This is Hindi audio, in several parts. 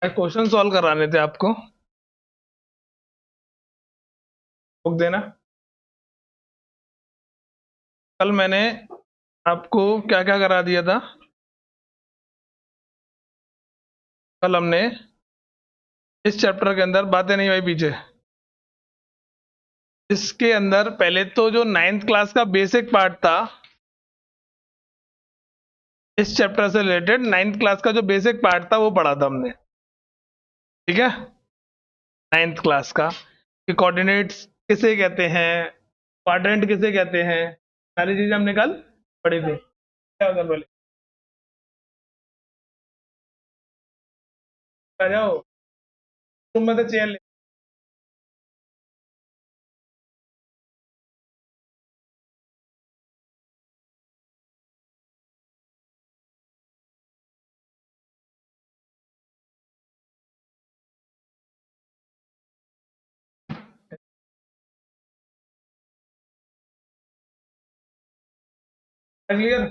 क्वेश्चन सॉल्व कराने थे आपको, बुक देना। कल मैंने आपको क्या क्या करा दिया था। कल हमने इस चैप्टर के अंदर बातें नहीं भाई पीछे, इसके अंदर पहले तो जो 9th क्लास का बेसिक पार्ट था, इस चैप्टर से रिलेटेड 9th क्लास का जो बेसिक पार्ट था वो पढ़ा था हमने। ठीक है, 9th क्लास का कि कोऑर्डिनेट्स किसे कहते हैं, क्वाड्रेंट किसे कहते हैं, सारी चीजें हमने कल पढ़ी थी। क्या कल बोले, आ जाओ तुम में से चेयर ले क्लियर।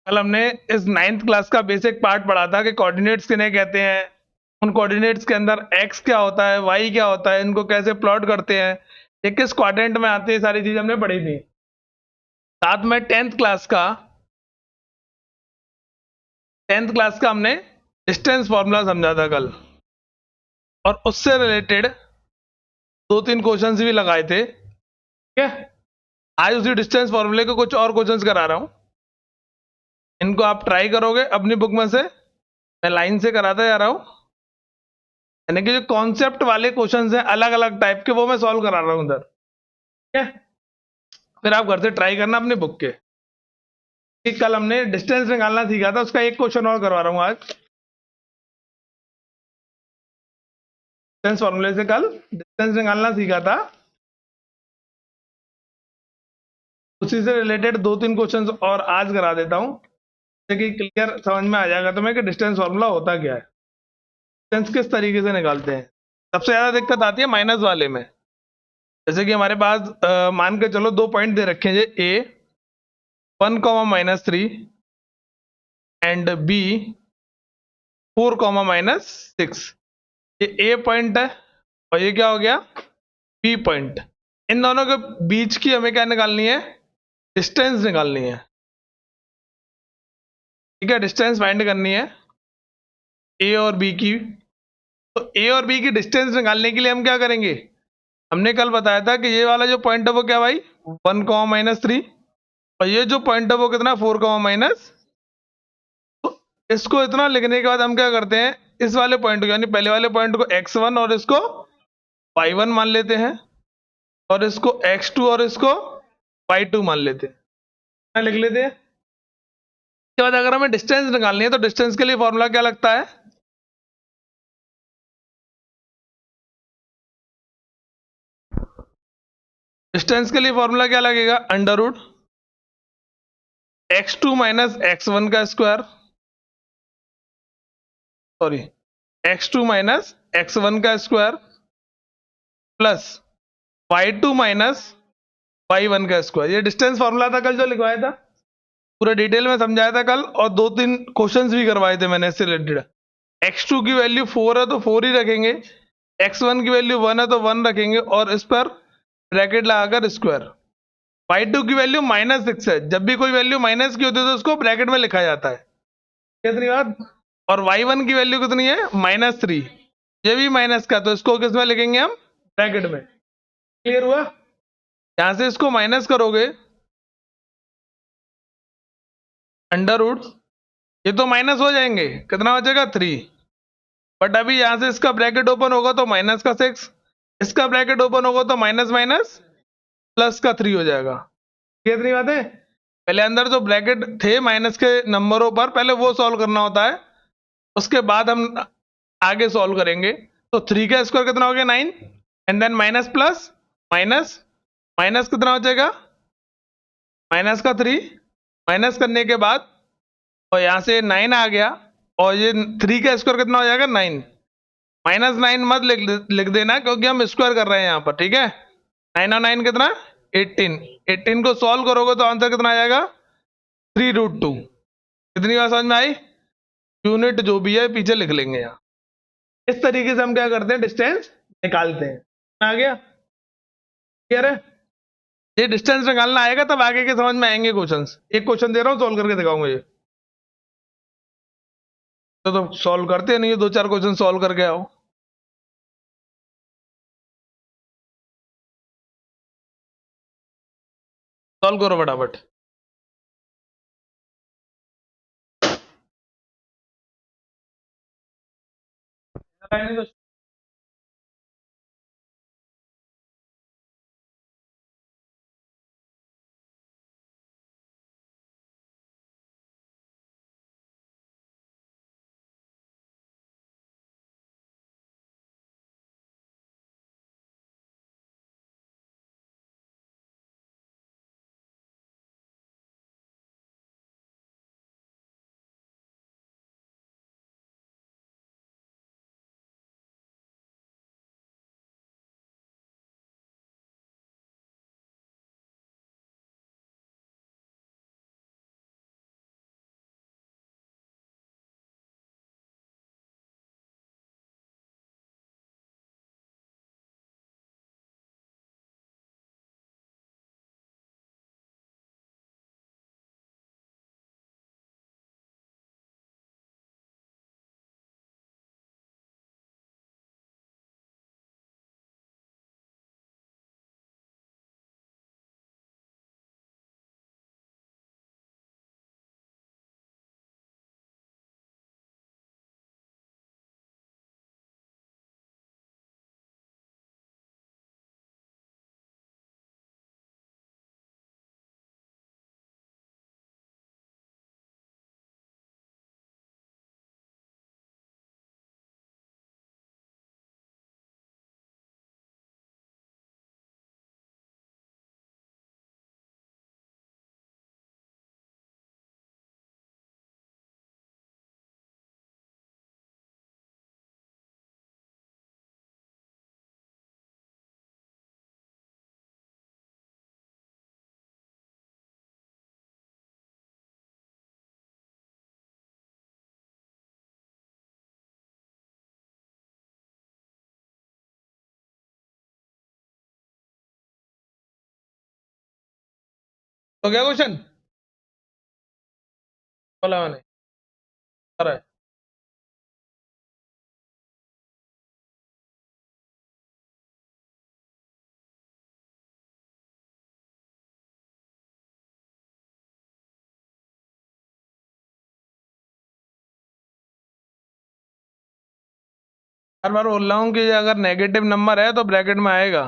कल हमने इस 9th क्लास का बेसिक पार्ट पढ़ा था कि कोऑर्डिनेट्स किन्हें कहते हैं, उन कोऑर्डिनेट्स के अंदर एक्स क्या होता है, वाई क्या होता है, इनको कैसे प्लॉट करते हैं, ये किस क्वाड्रेंट में आते हैं, सारी चीजें हमने पढ़ी थी। साथ में 10th क्लास का हमने डिस्टेंस फॉर्मूला समझा था कल, और उससे रिलेटेड 2-3 क्वेश्चंस भी लगाए थे। ठीक है, आज उसी डिस्टेंस फॉर्मूले के कुछ और क्वेश्चंस करा रहा हूं, इनको आप ट्राई करोगे अपनी बुक में से, मैं लाइन से कराता जा रहा हूं, यानी कि जो कॉन्सेप्ट वाले क्वेश्चंस हैं अलग अलग टाइप के, वो मैं सॉल्व करा रहा हूं उधर। ठीक है, फिर आप घर से ट्राई करना अपनी बुक के। कि कल हमने डिस्टेंस निकालना सीखा था, उसका एक क्वेश्चन और करवा रहा हूं आज। डिस्टेंस फॉर्मूले से कल डिस्टेंस निकालना सीखा था, उसी से रिलेटेड 2-3 क्वेश्चंस और आज करा देता हूं, कि क्लियर समझ में आ जाएगा तुम्हें कि डिस्टेंस फॉर्मूला होता क्या है, डिस्टेंस किस तरीके से निकालते हैं। सबसे ज्यादा दिक्कत आती है माइनस वाले में। जैसे कि हमारे पास मान के चलो 2 पॉइंट दे रखे हैं, ए 1, -3 एंड बी 4, -6। ये ए पॉइंट है और ये क्या हो गया, बी पॉइंट। इन दोनों के बीच की हमें क्या निकालनी है, डिस्टेंस निकालनी है। ठीक है, डिस्टेंस फाइंड करनी है ए और बी की। तो ए और बी की डिस्टेंस निकालने के लिए हम क्या करेंगे, हमने कल बताया था कि ये वाला जो पॉइंट है वो क्या भाई 1, -3, और ये जो पॉइंट है वो कितना 4, तो इसको इतना लिखने के बाद हम क्या करते हैं, इस वाले पॉइंट को यानी पहले वाले पॉइंट को x1 और इसको y1 मान लेते हैं, और इसको x2 और इसको y2 मान लेते हैं, लिख लेते हैं। उसके बाद अगर हमें डिस्टेंस निकालनी है तो डिस्टेंस के लिए फॉर्मूला क्या लगता है, डिस्टेंस के लिए फॉर्मूला क्या लगेगा, √x2 - x1 का स्क्वायर, सॉरी x2 - x1 का स्क्वायर प्लस y2 - y1 का स्क्वायर। ये डिस्टेंस फॉर्मूला था कल जो लिखवाया था, पूरा डिटेल में समझाया था कल, और 2-3 क्वेश्चंस भी करवाए थे मैंने इससे रिलेटेड। x2 की वैल्यू 4 है तो 4 ही रखेंगे, x1 की वैल्यू 1 है तो 1 रखेंगे, और इस पर ब्रैकेट लगाकर स्क्वायर। y2 की वैल्यू -6 है, जब भी कोई वैल्यू माइनस की होती है तो उसको ब्रैकेट में लिखा जाता है, कितनी बात। और y1 की वैल्यू कितनी है, -3, ये भी माइनस का, तो इसको किस में लिखेंगे हम, ब्रैकेट में। क्लियर हुआ, यहां से इसको माइनस करोगे, अंडर रूट, ये तो माइनस हो जाएंगे, कितना बचेगा 3, बट अभी यहां से इसका ब्रैकेट ओपन होगा तो -6, इसका ब्रैकेट ओपन होगा तो माइनस माइनस प्लस का 3 हो जाएगा। कितनी बात है, पहले अंदर जो ब्रैकेट थे माइनस के नंबरों पर पहले वो सॉल्व करना होता है, उसके बाद हम आगे सॉल्व करेंगे। तो 3 का स्क्वायर कितना हो गया 9, and then minus plus minus, minus कितना हो जाएगा माइनस का 3, माइनस करने के बाद और यहाँ से 9 आ गया, और ये 3 का स्क्वायर कितना हो जाएगा 9। -9 मत लिख देना, क्योंकि हम स्क्वायर कर रहे हैं यहाँ पर, ठीक है। 9 और 9 कितना, 18। 18 को सॉल्व करोगे तो आंसर कितना आ जाएगा, 3√2। कितनी बात समझ में आई? यूनिट जो भी है पीछे लिख लेंगे यहाँ। इस तरीके से हम क्या करते हैं, डिस्टेंस निकालते हैं। आ गया, क्लियर है? ये डिस्टेंस निकालना आएगा तब आगे के समझ में आएंगे क्वेश्चंस। एक क्वेश्चन दे रहा हूँ, सॉल्व करके दिखाऊंगा ये। तो सॉल्व करते नहीं, दो चार क्वेश्चन सॉल्व करके आओ। सॉल्व करो फटाफट। तो क्या क्वेश्चन बोला मैंने? अरे हर बार बोल रहा हूँ कि अगर नेगेटिव नंबर है तो ब्रैकेट में आएगा।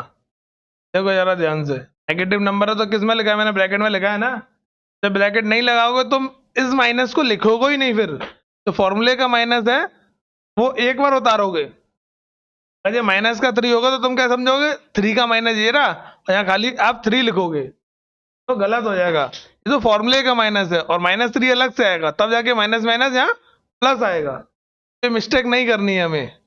देखो जरा ध्यान से, नेगेटिव नंबर है तो किस में लिखा है, मैंने ब्रैकेट में लिखा है ना। जब ब्रैकेट नहीं लगाओगे तुम इस माइनस को लिखोगे ही नहीं, फिर तो फॉर्मूले का माइनस है वो एक बार उतारोगे। अगर ये -3 होगा तो तुम क्या समझोगे, 3 का माइनस ये रहा, और यहाँ खाली आप 3 लिखोगे तो गलत हो जाएगा। ये तो फॉर्मूले का माइनस है, और -3 अलग से आएगा, तब जाके माइनस माइनस यहाँ प्लस आएगा। ये मिस्टेक नहीं करनी है हमें।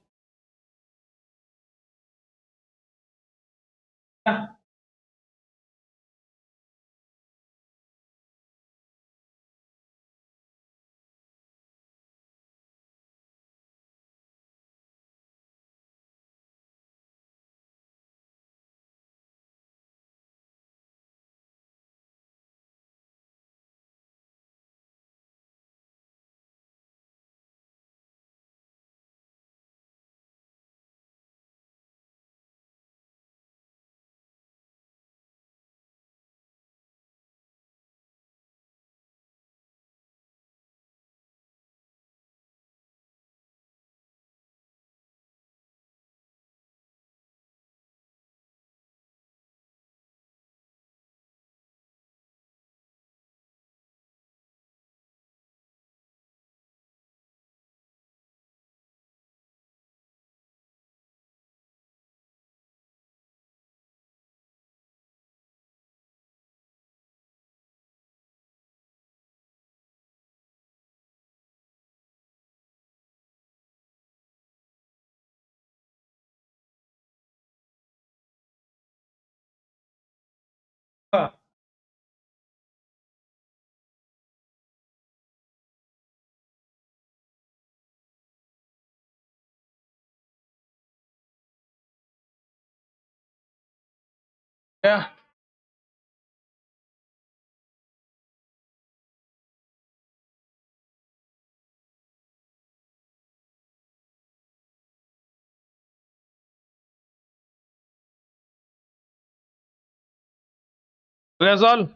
क्या सॉल्व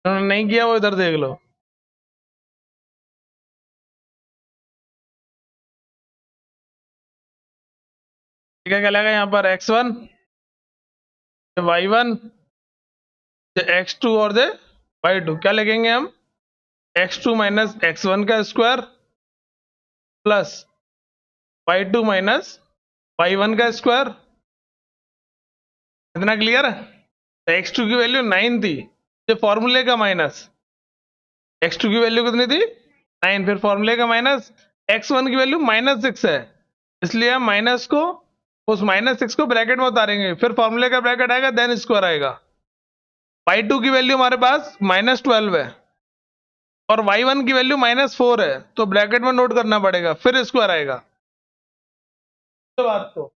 नहीं किया वो इधर देख लो। ठीक है, क्या लगा यहाँ पर x1 y1 x2 और दे y2, क्या लिखेंगे हम? x2 माइनस x1 का square plus y2 minus y1 का स्क्वायर। इतना क्लियर है? तो x2 की वैल्यू 9 थी, ये फॉर्मूले का माइनस। x2 की वैल्यू कितनी थी? 9, फिर फॉर्मूले का माइनस। x1 की वैल्यू -6 है, इसलिए हम माइनस को, उस -6 को ब्रैकेट में उतारेंगे, फिर फॉर्मूले का ब्रैकेट आएगा, देन स्क्वायर आएगा। y2 की वैल्यू हमारे पास -12 है और y1 की वैल्यू -4 है, तो ब्रैकेट में नोट करना पड़ेगा, फिर स्क्वायर आएगा। तो बात को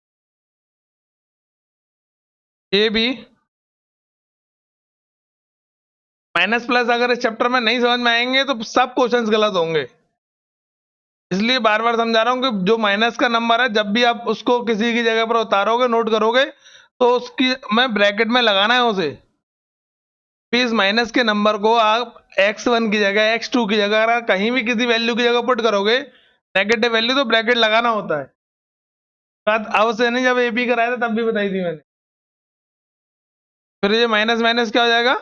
ए बी माइनस प्लस अगर इस चैप्टर में नहीं समझ में आएंगे तो सब क्वेश्चंस गलत होंगे, इसलिए बार बार समझा रहा हूं कि जो माइनस का नंबर है, जब भी आप उसको किसी की जगह पर उतारोगे, नोट करोगे, तो उसकी मैं ब्रैकेट में लगाना है उसे। इस माइनस के नंबर को आप x1 की जगह, x2 की जगह, अगर कहीं भी किसी वैल्यू की जगह पुट करोगे नेगेटिव वैल्यू, तो ब्रैकेट लगाना होता है। बात अब से नहीं, जब एपी कराया था तब भी बताई थी मैंने। फिर ये माइनस माइनस क्या हो जाएगा?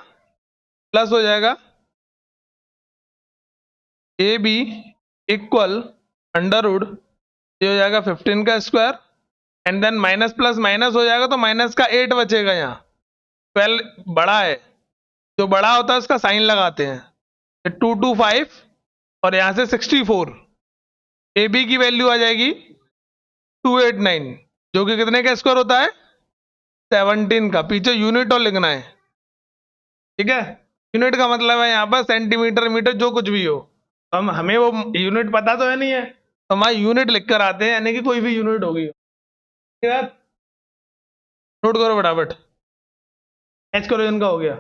प्लस हो जाएगा। A B equal under root, ये हो जाएगा 15 का square, and then minus plus minus हो जाएगा, तो माइनस का 8 बचेगा। यहाँ 12 बड़ा है, जो बड़ा होता है उसका साइन लगाते हैं। 225 और यहाँ से 64, ए बी की वैल्यू आ जाएगी 289, जो कि कितने का स्क्वायर होता है? 17 का। पीछे यूनिट और लिखना है, ठीक है? यूनिट का मतलब है यहाँ पर सेंटीमीटर, मीटर, जो कुछ भी हो। हम हमें वो यूनिट पता तो है नहीं है, तो हमारे यूनिट लिख कर आते हैं, यानी कि कोई भी यूनिट होगी। ठीक है, नोट करो फटाफट। एच करो, इनका हो गया।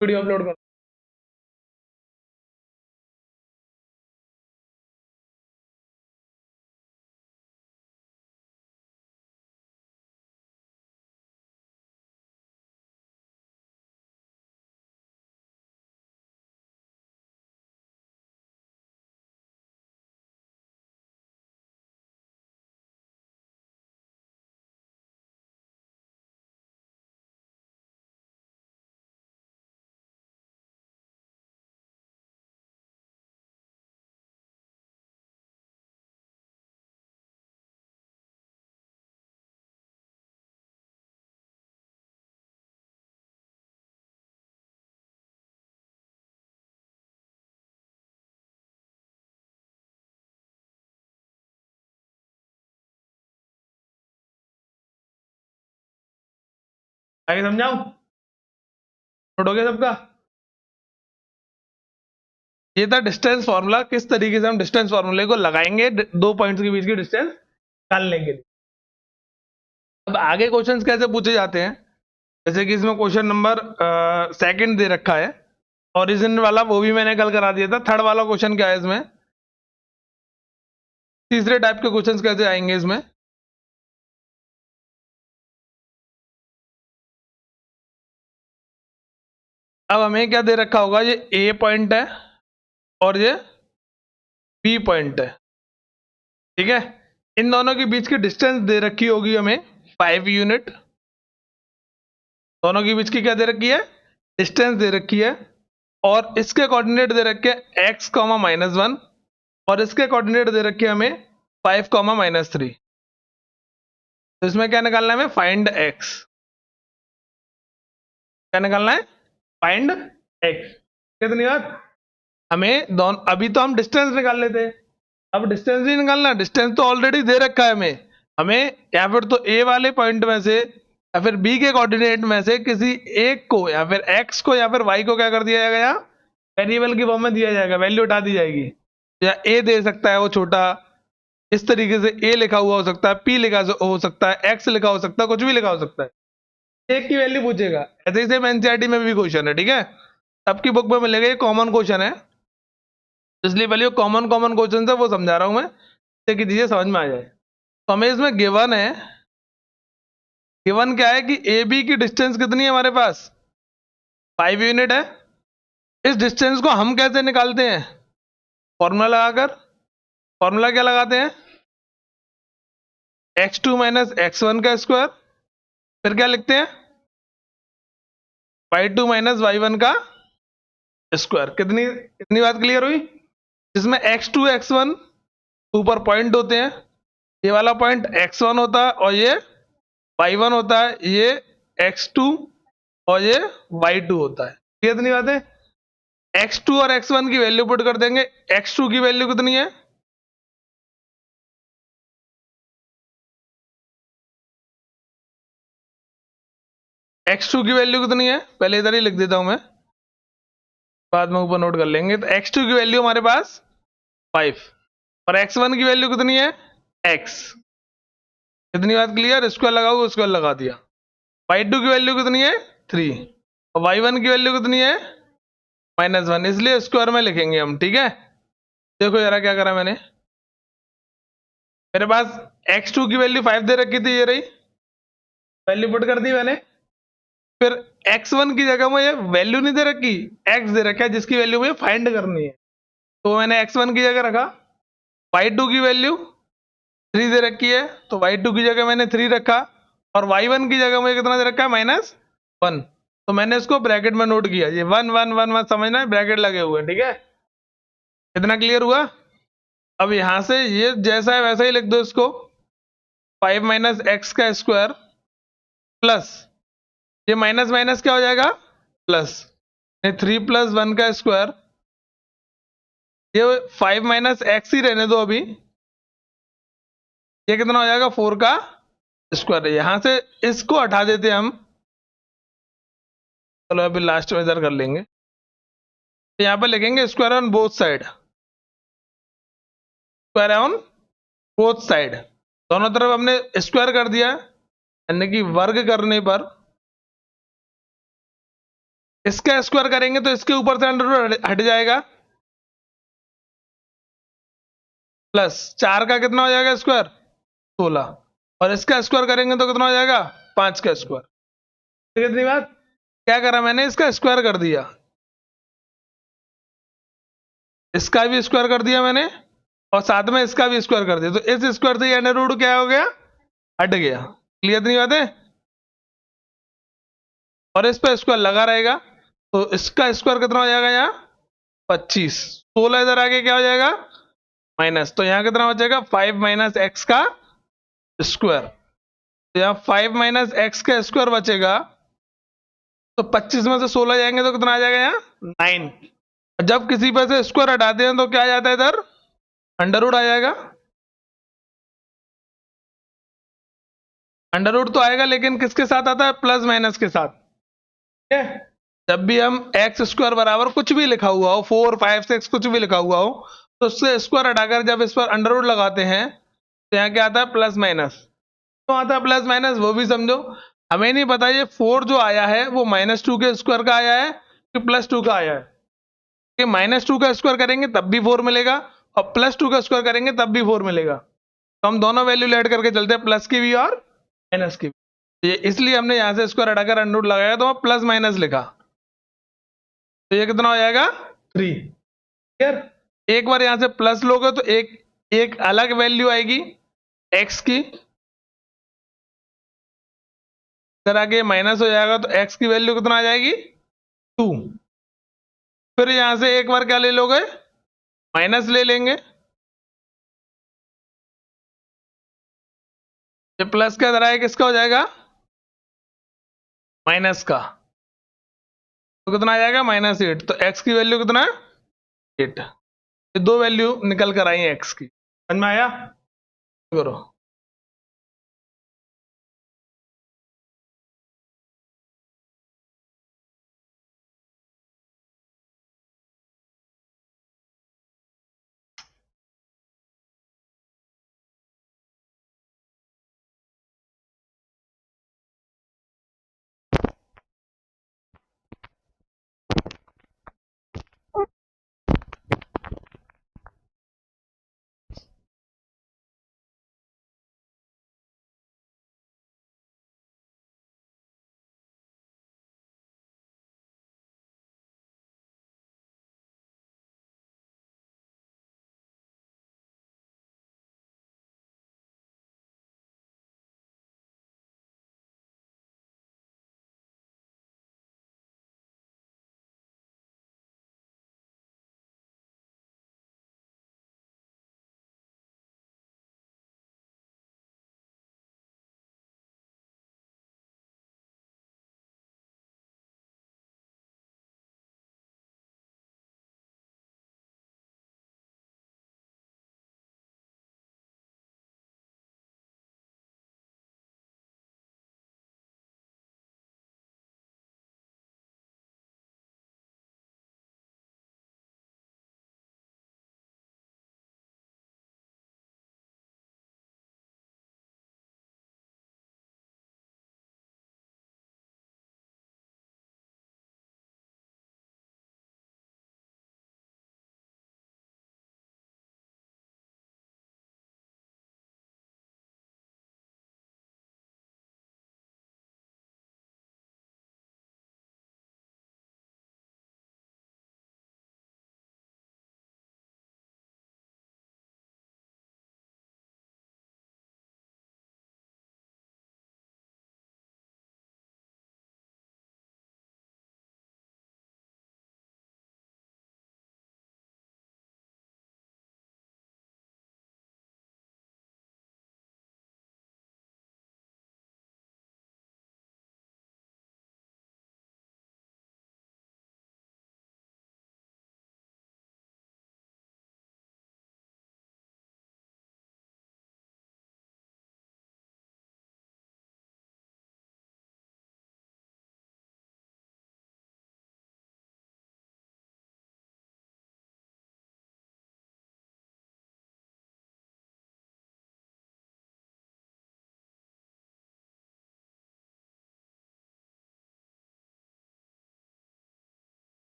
वीडियो अपलोड करो। आगे समझाऊं? नोट हो गया सबका? ये था डिस्टेंस फॉर्मूला, किस तरीके से हम डिस्टेंस फॉर्मूले को लगाएंगे दो पॉइंट्स के बीच की डिस्टेंस निकालने के लिए। अब आगे क्वेश्चंस कैसे पूछे जाते हैं, जैसे कि इसमें क्वेश्चन नंबर सेकंड दे रखा है, ओरिजिन वाला वो भी मैंने कल करा दिया था। थर्ड वाला क्वेश्चन क्या है इसमें, तीसरे टाइप के क्वेश्चंस कैसे आएंगे इसमें। अब हमें क्या दे रखा होगा, ये ए पॉइंट है और ये बी पॉइंट है, ठीक है? इन दोनों के बीच की डिस्टेंस दे रखी होगी हमें 5 यूनिट। दोनों के बीच की क्या दे रखी है? डिस्टेंस दे रखी है, और इसके कोऑर्डिनेट दे रखे x, -1, और इसके कोऑर्डिनेट दे रखे हमें 5, -3। तो इसमें क्या निकालना है हमें? Find x। क्या निकालना है? Find x। कितनी बात? हमें दोनों, अभी तो हम डिस्टेंस निकाल लेते हैं, अब डिस्टेंस नहीं निकालना, डिस्टेंस तो ऑलरेडी दे रखा है हमें। हमें या फिर तो ए वाले पॉइंट में से या फिर बी के कोऑर्डिनेट में से किसी एक को, या फिर एक्स को या फिर वाई को क्या कर दिया जाएगा, यहाँ वेरिएबल की फॉर्म में दिया जाएगा, वैल्यू उठा दी जाएगी। या ए दे सकता है वो छोटा, इस तरीके से ए लिखा हुआ हो सकता है, पी लिखा हो सकता है, एक्स लिखा हो सकता है, कुछ भी लिखा हो सकता है। एक की वैल्यू पूछेगा। ऐसे ही सेम एनसीईआरटी में भी क्वेश्चन है, ठीक है। सबकी बुक में मिलेगा, ये कॉमन क्वेश्चन है, इसलिए पहले कॉमन कॉमन क्वेश्चन है वो समझा रहा हूं मैं, ताकि चीजें समझ में आ जाए। तो हमें इसमें गिवन है, गिवन क्या है कि ए बी की डिस्टेंस कितनी है हमारे पास, 5 यूनिट है। इस डिस्टेंस को हम कैसे निकालते हैं, फॉर्मूला लगाकर। फॉर्मूला क्या लगाते हैं, x2 माइनस x1 का स्क्वायर, फिर क्या लिखते हैं, y2 माइनस y1 का स्क्वायर। कितनी कितनी बात क्लियर हुई। जिसमें x2 x1 ऊपर पॉइंट होते हैं, ये वाला पॉइंट x1 होता है और ये y1 होता है, ये x2 और ये y2 होता है। ये इतनी बात है। x2 और x1 की वैल्यू पुट कर देंगे। x2 की वैल्यू कितनी है, x2 की वैल्यू कितनी है, पहले इधर ही लिख देता हूं मैं, बाद में ऊपर नोट कर लेंगे। तो x2 की वैल्यू हमारे पास 5 और x1 की वैल्यू कितनी है, x। इतनी बात क्लियर। स्क्वायर लगाओ, स्क्वायर लगा दिया। y2 की वैल्यू कितनी है, 3 और y1 की वैल्यू कितनी है, -1, इसलिए स्क्वायर में लिखेंगे हम, ठीक है। देखो जरा क्या करा मैंने, मेरे पास x2 की वैल्यू 5 दे रखी थी, ये रही वैल्यू पुट कर दी मैंने। फिर x1 की जगह मुझे वैल्यू नहीं दे रखी, x दे रखा है जिसकी वैल्यू मुझे फाइंड करनी है, तो मैंने x1 की जगह रखा। y2 की वैल्यू 3 दे रखी है, तो y2 की जगह मैंने 3 रखा, और y1 की जगह मुझे कितना दे रखा है, -1, तो मैंने इसको ब्रैकेट में नोट किया। ये 1 1 1 1 समझना है, ब्रैकेट लगे हुए हैं, ठीक है। इतना क्लियर हुआ। अब यहां से ये जैसा है वैसा ही लिख दो इसको, 5 माइनस एक्स का स्क्वायर प्लस, ये माइनस माइनस क्या हो जाएगा, प्लस, 3 + 1 का स्क्वायर, ये 5 माइनस एक्स ही रहने दो अभी, ये कितना हो जाएगा, 4 का स्क्वायर। यहां से इसको हटा देते हैं हम, चलो अभी लास्ट में इधर कर लेंगे। यहाँ पे लिखेंगे square on both side, square on both side, दोनों तरफ हमने स्क्वायर कर दिया, यानी कि वर्ग करने पर इसका स्क्वायर करेंगे तो इसके ऊपर से अंडर हट जाएगा, प्लस 4 का कितना हो जाएगा स्क्वायर, 16, और इसका स्क्वायर करेंगे तो कितना हो जाएगा, 5 का स्क्वायर। ठीक है, इतनी बात। क्या करा मैंने, इसका स्क्वायर कर दिया, इसका भी स्क्वायर कर दिया मैंने, और साथ में इसका भी स्क्वायर कर दिया, तो इस स्क्वायर से अंडर रूट क्या हो गया, हट गया। क्लियर नहीं बात है। और इस पर स्क्वायर लगा रहेगा, तो इसका स्क्वायर कितना हो जाएगा, यहाँ 25, 16 इधर आके क्या हो जाएगा, माइनस, तो यहाँ कितना बचेगा, 5 माइनस एक्स का स्क्वायर। तो यहाँ 5 माइनस एक्स का स्क्वायर बचेगा, तो 25 में से 16 जाएंगे तो कितना आ जाएगा, यहाँ 9। जब किसी पर से स्क्वायर हटाते हैं तो क्या आ जाता है, इधर अंडर रूट आ जाएगा। अंडर रूट तो आएगा, लेकिन किसके साथ आता है, प्लस माइनस के साथ, ठीक है। जब भी हम एक्स स्क्वायर बराबर कुछ भी लिखा हुआ हो, 4 5 6 कुछ भी लिखा हुआ हो, तो उससे स्क्वायर हटाकर जब इस पर अंडर रूट लगाते हैं तो यहाँ क्या आता है, प्लस माइनस। तो आता है प्लस माइनस, वो भी समझो। हमें नहीं पता ये 4 जो आया है वो -2 के स्क्वायर का आया है कि +2 का आया है, कि -2 का स्क्वायर करेंगे तब भी 4 मिलेगा, और +2 का स्क्वायर करेंगे तब भी 4 मिलेगा। तो हम दोनों वैल्यू ऐड करके चलते हैं, प्लस की भी और माइनस की भी। तो ये इसलिए हमने यहाँ से स्क्वायर हटाकर अंडर रूट लगाया, तो प्लस माइनस लिखा, तो ये कितना हो जाएगा, 3। क्लियर। एक बार यहाँ से प्लस लोगे तो एक एक अलग वैल्यू आएगी एक्स की, इधर आगे माइनस हो जाएगा, तो एक्स की वैल्यू कितना आ जाएगी, 2। फिर यहां से एक बार क्या ले लोगे, माइनस ले लेंगे, ये प्लस का इधर आएगा, किसका हो जाएगा, माइनस का, तो कितना आ जाएगा, -8। तो एक्स की वैल्यू कितना है, 8। ये दो वैल्यू निकल कर आई एक्स की, समझ में आया। करो।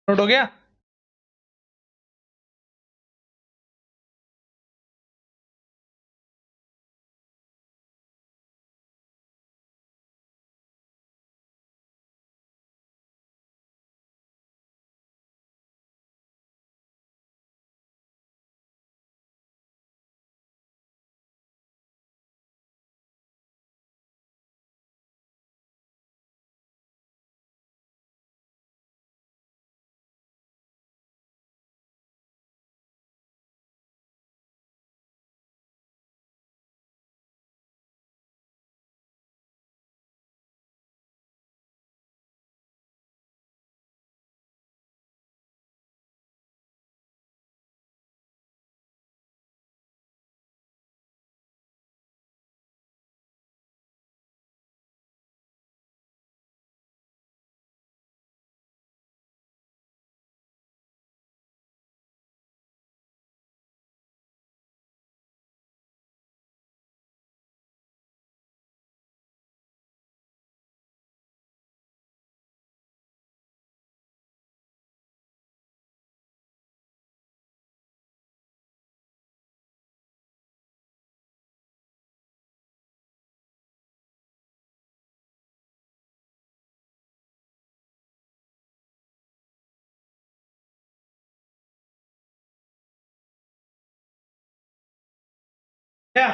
नोट हो गया? क्या?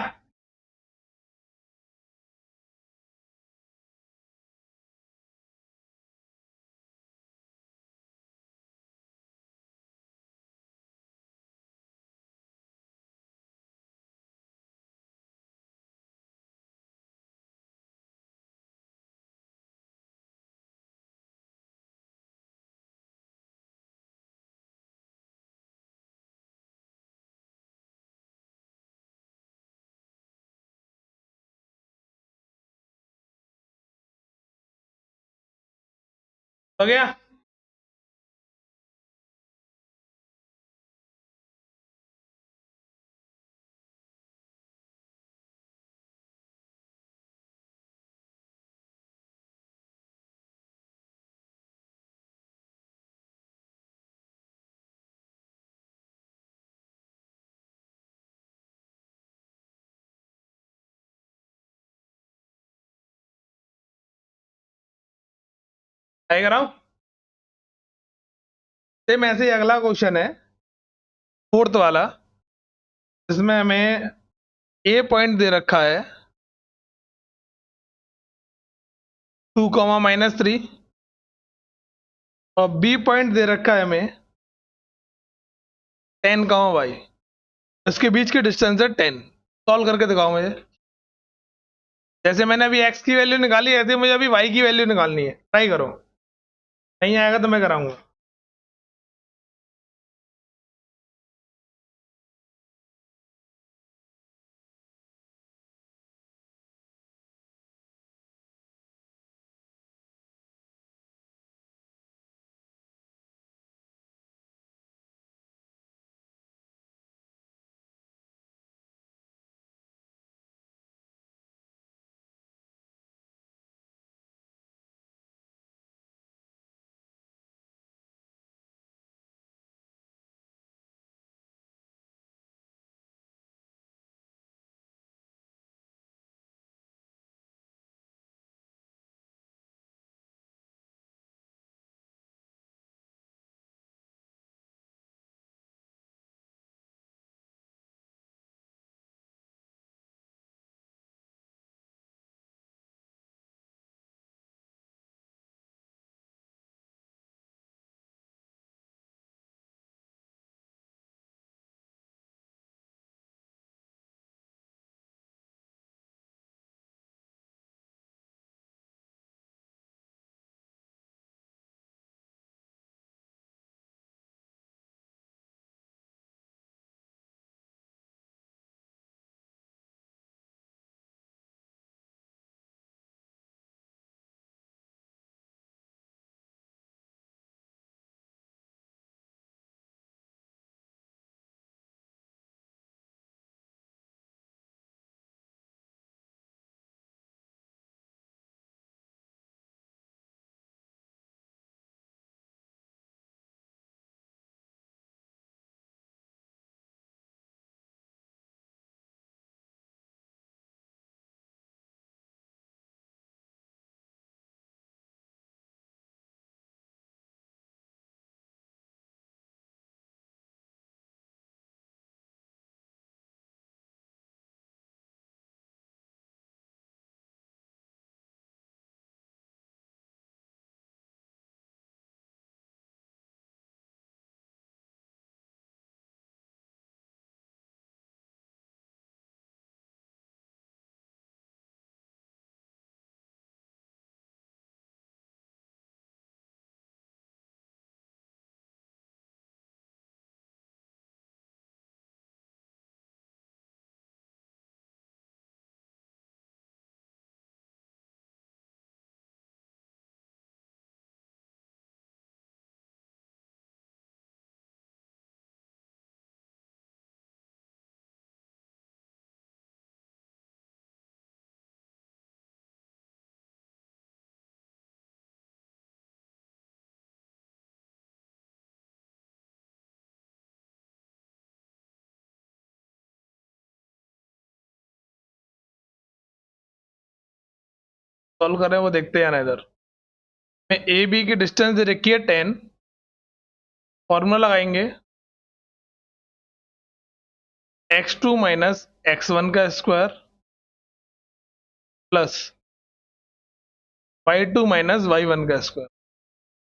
हो गया? ट्राई कराऊं? सेम ऐसे ही अगला क्वेश्चन है, फोर्थ वाला। इसमें हमें ए पॉइंट दे रखा है 2, -3, और बी पॉइंट दे रखा है हमें 10, इसके बीच की डिस्टेंस है 10। सॉल्व करके दिखाओ मुझे। जैसे मैंने अभी एक्स की वैल्यू निकाली, ऐसे मुझे अभी वाई की वैल्यू निकालनी है। ट्राई करो, नहीं आएगा तो मैं कराऊंगा। सॉल्व कर रहे हैं वो देखते हैं ना इधर में। ए बी की डिस्टेंस दे रखी है 10, फॉर्मूला लगाएंगे x2 माइनस x1 का square plus y2 minus y1 का स्क्वायर।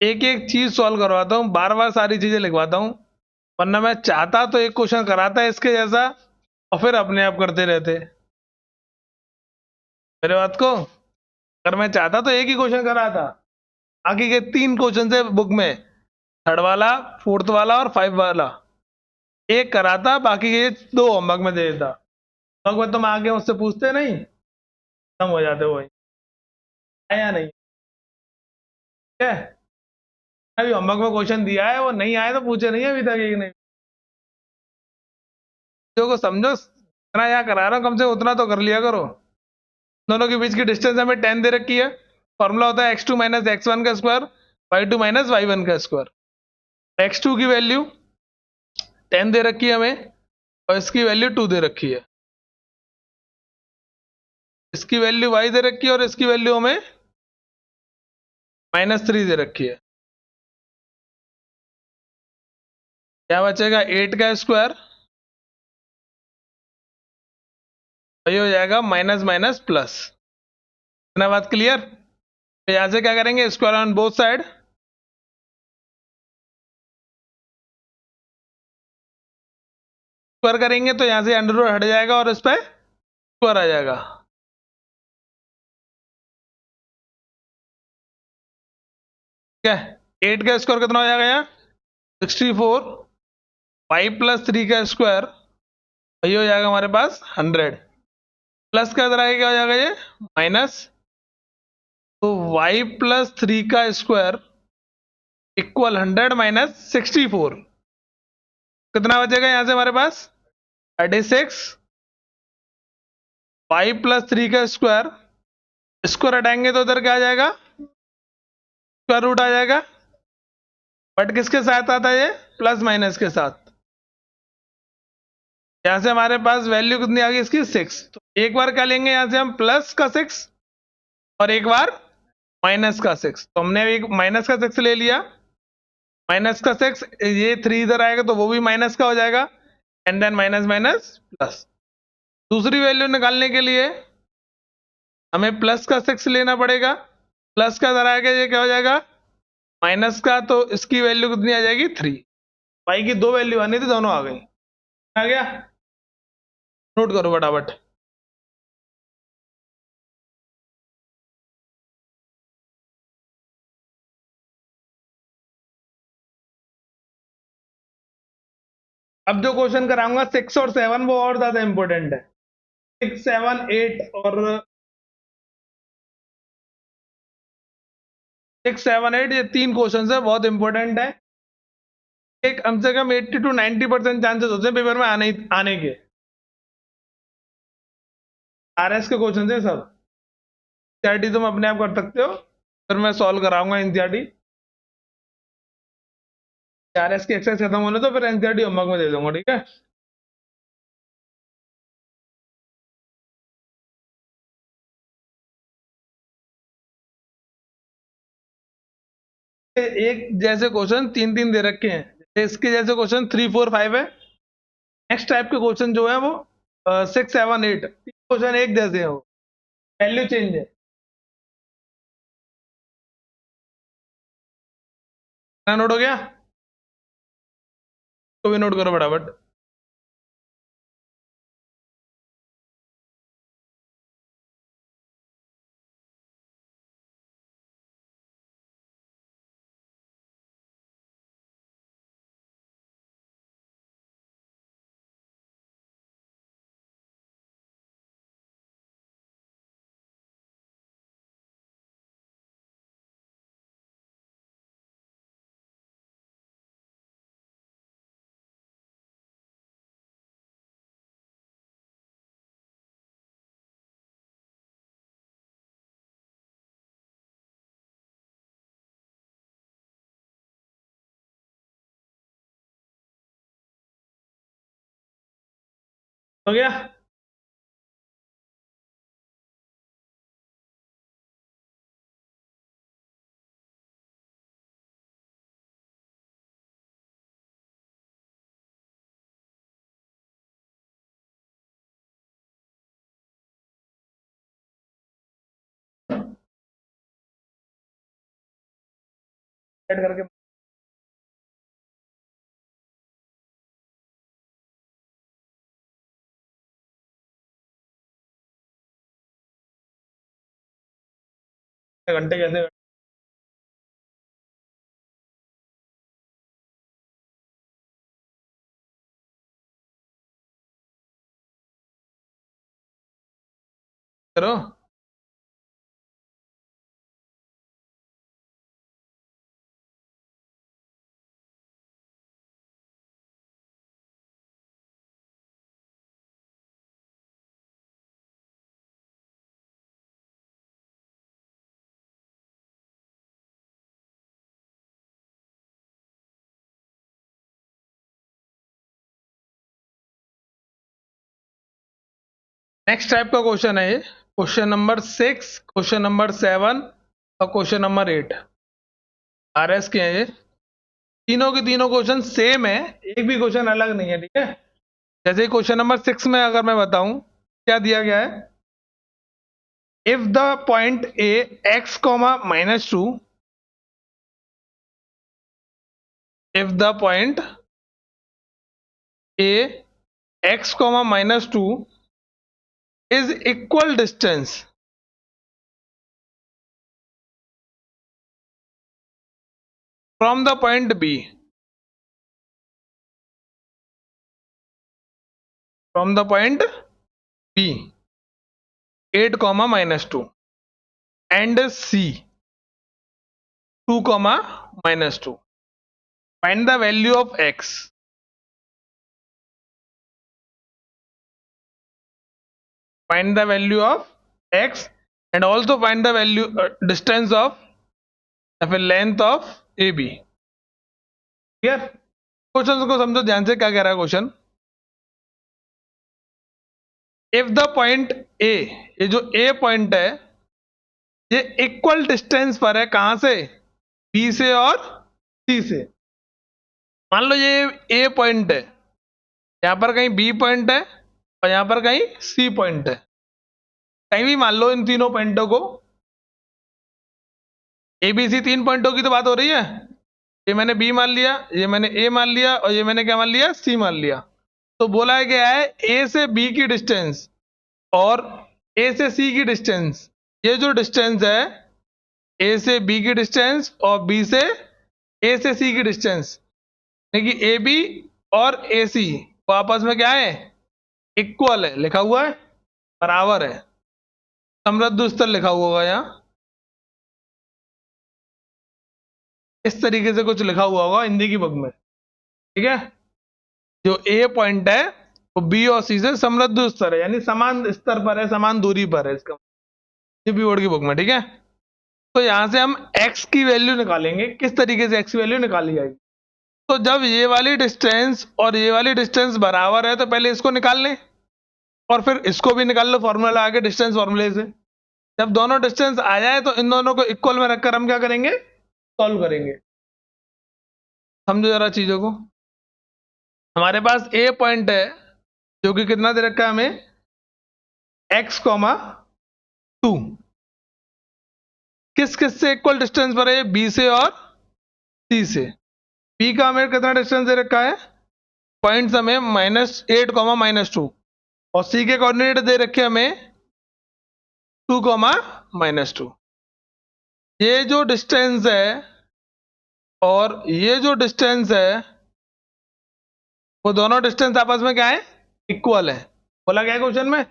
एक एक चीज सॉल्व करवाता हूँ, बार बार सारी चीजें लिखवाता हूँ, वरना मैं चाहता तो एक क्वेश्चन कराता है इसके जैसा और फिर अपने आप करते रहते मेरे बात को। अगर मैं चाहता तो एक ही क्वेश्चन कराता, आगे के 3 क्वेश्चन है बुक में, थर्ड वाला, फोर्थ वाला और 5 वाला, एक कराता, बाकी के 2 होमवर्क में दे देता। होमवर्क में तुम आगे मुझसे पूछते नहीं, खत्म हो जाते वही, आया नहीं, ठीक है। अभी होमवर्क में क्वेश्चन दिया है, वो नहीं आए तो पूछे नहीं अभी तक एक नहीं। जो को समझो, इतना यहाँ करा रहा हूँ, कम से कम उतना तो कर लिया करो। दोनों के बीच की डिस्टेंस हमें 10 दे रखी है, फॉर्मूला होता है x2 माइनस x1 का स्क्वायर, y2 माइनस y1 का स्क्वायर। x2 की वैल्यू 10 दे रखी है हमें और इसकी वैल्यू 2 दे रखी है, इसकी वैल्यू y दे रखी है और इसकी वैल्यू हमें -3 दे रखी है। क्या बचेगा, 8 का स्क्वायर, वही हो जाएगा माइनस माइनस प्लस। इतना बात क्लियर। तो यहां से क्या करेंगे, square on both side, square करेंगे तो यहां से अंडर रूट हट जाएगा और इस पर स्क्वायर आ जाएगा। ठीक है, 8 का स्क्वायर कितना हो जाएगा यहाँ, 64, 5 + 3 का स्क्वायर, वही हो जाएगा हमारे पास 100, प्लस का इधर आगे क्या हो जाएगा ये माइनस, तो y + 3 का स्क्वायर इक्वल 100 माइनस 64, कितना बचेगा यहां से हमारे पास 36, 5 + 3 का स्क्वायर, स्क्वायर हटाएंगे तो उधर क्या आ जाएगा, स्क्वायर रूट आ जाएगा, बट किसके साथ आता है ये, प्लस माइनस के साथ। यहां से हमारे पास वैल्यू कितनी आ गई इसकी 6, तो एक बार क्या लेंगे यहां से हम प्लस का 6 और एक बार माइनस का 6, तो हमने एक माइनस का 6 ले लिया, माइनस का 6, ये 3 इधर आएगा तो वो भी माइनस का हो जाएगा, and then minus minus plus. दूसरी वैल्यू निकालने के लिए हमें प्लस का 6 लेना पड़ेगा, प्लस का इधर आएगा ये क्या हो जाएगा माइनस का, तो इसकी वैल्यू कितनी आ जाएगी 3। पाई की 2 वैल्यू आनी थी, दोनों आ गई। आ गया, नोट करो फटाफट। अब जो क्वेश्चन कराऊंगा 6 और 7 वो और ज्यादा इंपॉर्टेंट है। 6, 7, 8 और 6, 7, 8 ये 3 क्वेश्चन है, बहुत इंपॉर्टेंट है। एक कम से कम 80 to 90% चांसेस होते हैं पेपर में आने के। आरएस के क्वेश्चन है सब, एनसीईआरटी तुम अपने आप कर सकते हो, फिर मैं सॉल्व कराऊंगा एनसीईआरटी। आरएस की एक्सरसाइज खत्म होने तो फिर एनसीईआरटी होमवर्क में दे दूंगा, ठीक है। एक जैसे क्वेश्चन 3 3 दे रखे हैं, इसके जैसे क्वेश्चन 3 4 5 है। नेक्स्ट टाइप के क्वेश्चन जो है वो 6 7 8, क्वेश्चन एक जैसे हैं, वो वैल्यू चेंज है। नोट हो गया, तो भी नोट करो फटाफट। हो गया, ऐड करके घंटे कैसे करो। नेक्स्ट टाइप का क्वेश्चन है ये, क्वेश्चन नंबर 6, क्वेश्चन नंबर 7 और क्वेश्चन नंबर 8 RS के हैं ये। तीनों के तीनों क्वेश्चन सेम है, एक भी क्वेश्चन अलग नहीं है, ठीक है। जैसे क्वेश्चन नंबर 6 में अगर मैं बताऊं क्या दिया गया है, if the point A x comma -2, if the point A x comma -2 is equal distance from the point B, from the point B 8 comma -2 and C 2 comma -2, find the value of x, find the value of x and also find the value distance of या फिर length of A B. Clear? Question को समझो ध्यान से, क्या कह रहा है question. If the point A, ये जो ए पॉइंट है ये इक्वल डिस्टेंस पर है, कहां से, बी से और सी से। मान लो ये ए पॉइंट है, यहां पर कहीं बी पॉइंट है और यहां पर कहीं सी पॉइंट है, कहीं भी मान लो इन तीनों पॉइंटों को, ए बी सी तीन पॉइंटों की तो बात हो रही है। ये मैंने बी मान लिया, ये मैंने ए मान लिया और ये मैंने क्या मान लिया, सी मान लिया। तो बोला है गया है ए से बी की डिस्टेंस और ए से सी की डिस्टेंस, ये जो डिस्टेंस है ए से बी की डिस्टेंस और बी से ए से सी की डिस्टेंस, यानी कि ए बी और ए सी वो आपस में क्या है, इक्वल है, लिखा हुआ है बराबर है, समृद्ध स्तर लिखा हुआ होगा यहाँ, इस तरीके से कुछ लिखा हुआ होगा हिंदी की बुक में, ठीक है। जो ए पॉइंट है वो बी और सी से समृद्ध स्तर है, यानी समान स्तर पर है, समान दूरी पर है, इसका जीपी बोर्ड की बुक में, ठीक है। तो यहां से हम x की वैल्यू निकालेंगे, किस तरीके से x की वैल्यू निकाली जाएगी। तो जब ये वाली डिस्टेंस और ये वाली डिस्टेंस बराबर है तो पहले इसको निकाल लें और फिर इसको भी निकाल लो फॉर्मूला लगा के, डिस्टेंस फॉर्मूले से। जब दोनों डिस्टेंस आ जाए तो इन दोनों को इक्वल में रखकर हम क्या करेंगे, सॉल्व करेंगे। समझो जरा चीजों को। हमारे पास ए पॉइंट है जो कि कितना दे रखा है हमें, x कॉमा 2, किस किस से इक्वल डिस्टेंस पर है, बी से और सी से। बी का हमें कितना डिस्टेंस दे रखा है, पॉइंट्स हमें -8 कॉमा -2 और सी के कोऑर्डिनेट दे रखे हमें 2 कॉमा -2। ये जो डिस्टेंस है और ये जो डिस्टेंस है वो दोनों डिस्टेंस आपस में क्या है, इक्वल है। बोला क्या है क्वेश्चन में,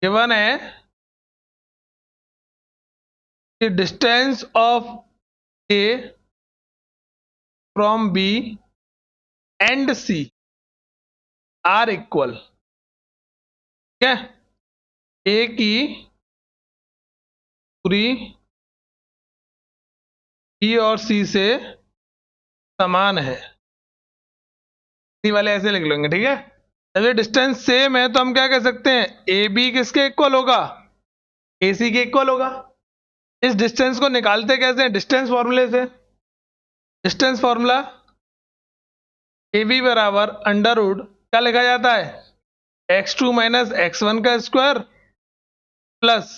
गिवन है कि distance of A from B and C are equal, ठीक है। ए की दूरी बी और सी से समान है, सी वाले ऐसे लिख लेंगे, ठीक है। जब ये डिस्टेंस सेम है तो हम क्या कह सकते हैं, ए बी किसके इक्वल होगा, ए सी के इक्वल होगा। इस डिस्टेंस को निकालते कैसे हैं, डिस्टेंस फॉर्मूले से। डिस्टेंस फॉर्मूला ए बी बराबर अंडर रूट क्या लिखा जाता है, x2 - x1 का square plus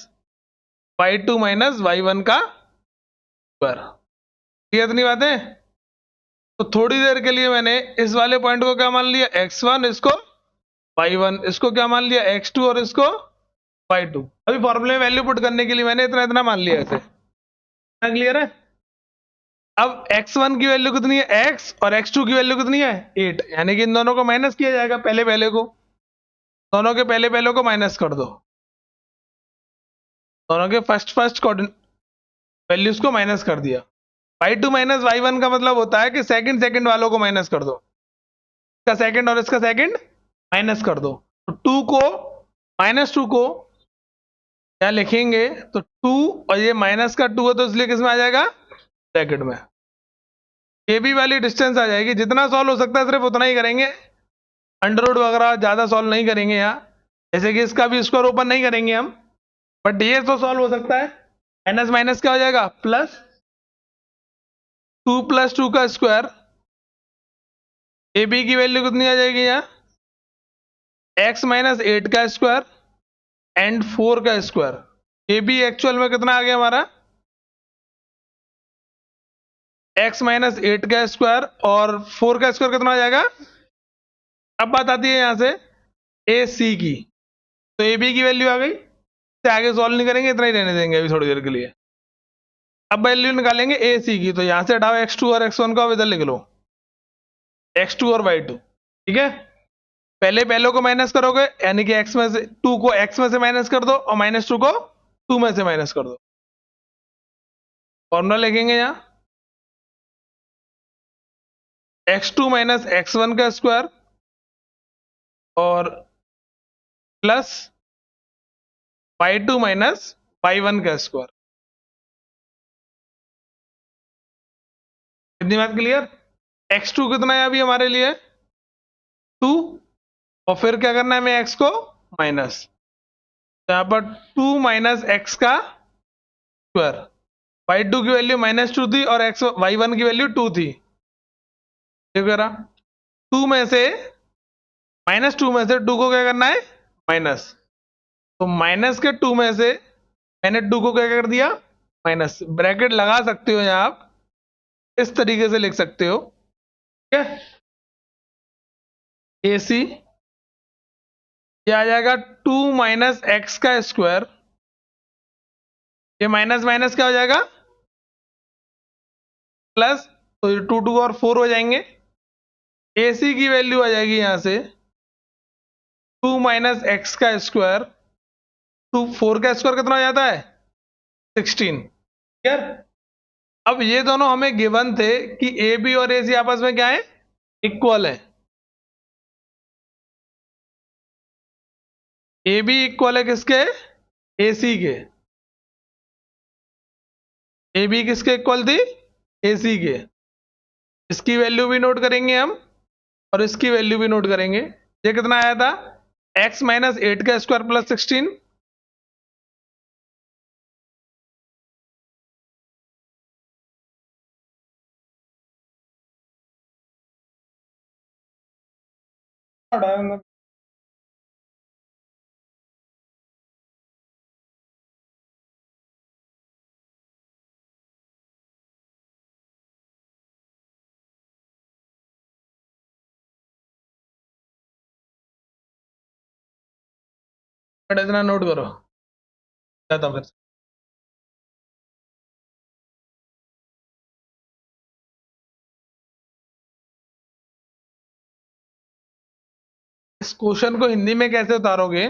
y2 minus y1 का स्क्वायर। क्लियर इतनी बातें? तो थोड़ी देर के लिए मैंने इस वाले पॉइंट को क्या मान लिया, x1, इसको y1, इसको क्या मान लिया, x2, और इसको y2। अभी फॉर्मूले में वैल्यू पुट करने के लिए मैंने इतना इतना मान लिया ऐसे। क्लियर है? अब x1 की वैल्यू कितनी है, x, और x2 की वैल्यू कितनी है, 8, यानी कि इन दोनों को माइनस किया जाएगा, पहले पहले को, दोनों के पहले पहले को माइनस कर दो, दोनों के फर्स्ट फर्स्ट वैल्यूज को माइनस कर दिया। y2 माइनस y1 का मतलब होता है कि सेकंड सेकंड वालों को माइनस कर दो, इसका सेकंड और इसका सेकंड माइनस कर दो। तो 2 को, -2 को क्या लिखेंगे, तो 2, और ये माइनस का 2 है तो इसलिए किस में आ जाएगा, ब्रैकेट में। ये भी वाली डिस्टेंस आ जाएगी, जितना सॉल्व हो सकता है सिर्फ उतना ही करेंगे, अंडर रूट वगैरह ज्यादा सॉल्व नहीं करेंगे यहाँ, जैसे कि इसका भी स्क्वायर ओपन नहीं करेंगे हम, बट ये तो सॉल्व हो सकता है। माइनस माइनस क्या हो जाएगा, प्लस, 2 + 2 का स्क्वायर, ए बी की वैल्यू कितनी आ जाएगी यहाँ, x - 8 का स्क्वायर एंड 4 का स्क्वायर। ए बी एक्चुअल में कितना आ गया हमारा, x - 8 का स्क्वायर और 4 का स्क्वायर कितना आ जाएगा। अब बात आती है यहां से ए सी की, तो ए बी की वैल्यू आ गई, से आगे सॉल्व नहीं करेंगे, इतना ही रहने देंगे अभी थोड़ी देर के लिए। अब वैल्यू निकालेंगे ए सी की, तो यहां से हटाओ x2 और x1 को, अब इधर लिख लो x2 और y2। ठीक है, पहले पहले को माइनस करोगे, यानी कि x में से 2 को x में से माइनस कर दो, और -2 को 2 में से माइनस कर दो। फॉर्मूला लिखेंगे यहाँ, x2 माइनस x1 का स्क्वायर और प्लस y2 माइनस y1 का स्क्वायर। कितनी बात क्लियर? x2 कितना है अभी हमारे लिए, 2, और फिर क्या करना है, हमें x को माइनस, तो यहाँ पर 2 माइनस x का स्क्वायर, y2 की वैल्यू -2 थी और y1 की वैल्यू 2 थी, ठीक है। 2 में से, -2 में से 2 को क्या करना है, माइनस, तो माइनस के 2 में से मैंने 2 को क्या कर दिया, माइनस, ब्रैकेट लगा सकते हो यहाँ आप, इस तरीके से लिख सकते हो, ठीक है। ए सी ये आ जाएगा 2 माइनस एक्स का स्क्वायर, ये माइनस माइनस क्या हो जाएगा, प्लस, तो ये 2 2 और 4 हो जाएंगे। ए सी की वैल्यू आ जाएगी यहां से 2 माइनस एक्स का स्क्वायर, 2 4 का स्क्वायर कितना हो जाता है, 16। क्लियर? अब ये दोनों हमें गिवन थे कि ए बी और ए सी आपस में क्या है, इक्वल है। ए बी इक्वल है किसके, ए सी के। ए बी किसके इक्वल थी, ए सी के। इसकी वैल्यू भी नोट करेंगे हम, और इसकी वैल्यू भी नोट करेंगे। ये कितना आया था, x - 8 का स्क्वायर प्लस 16, इतना नोट करो क्या था फिर। इस क्वेश्चन को हिंदी में कैसे उतारोगे,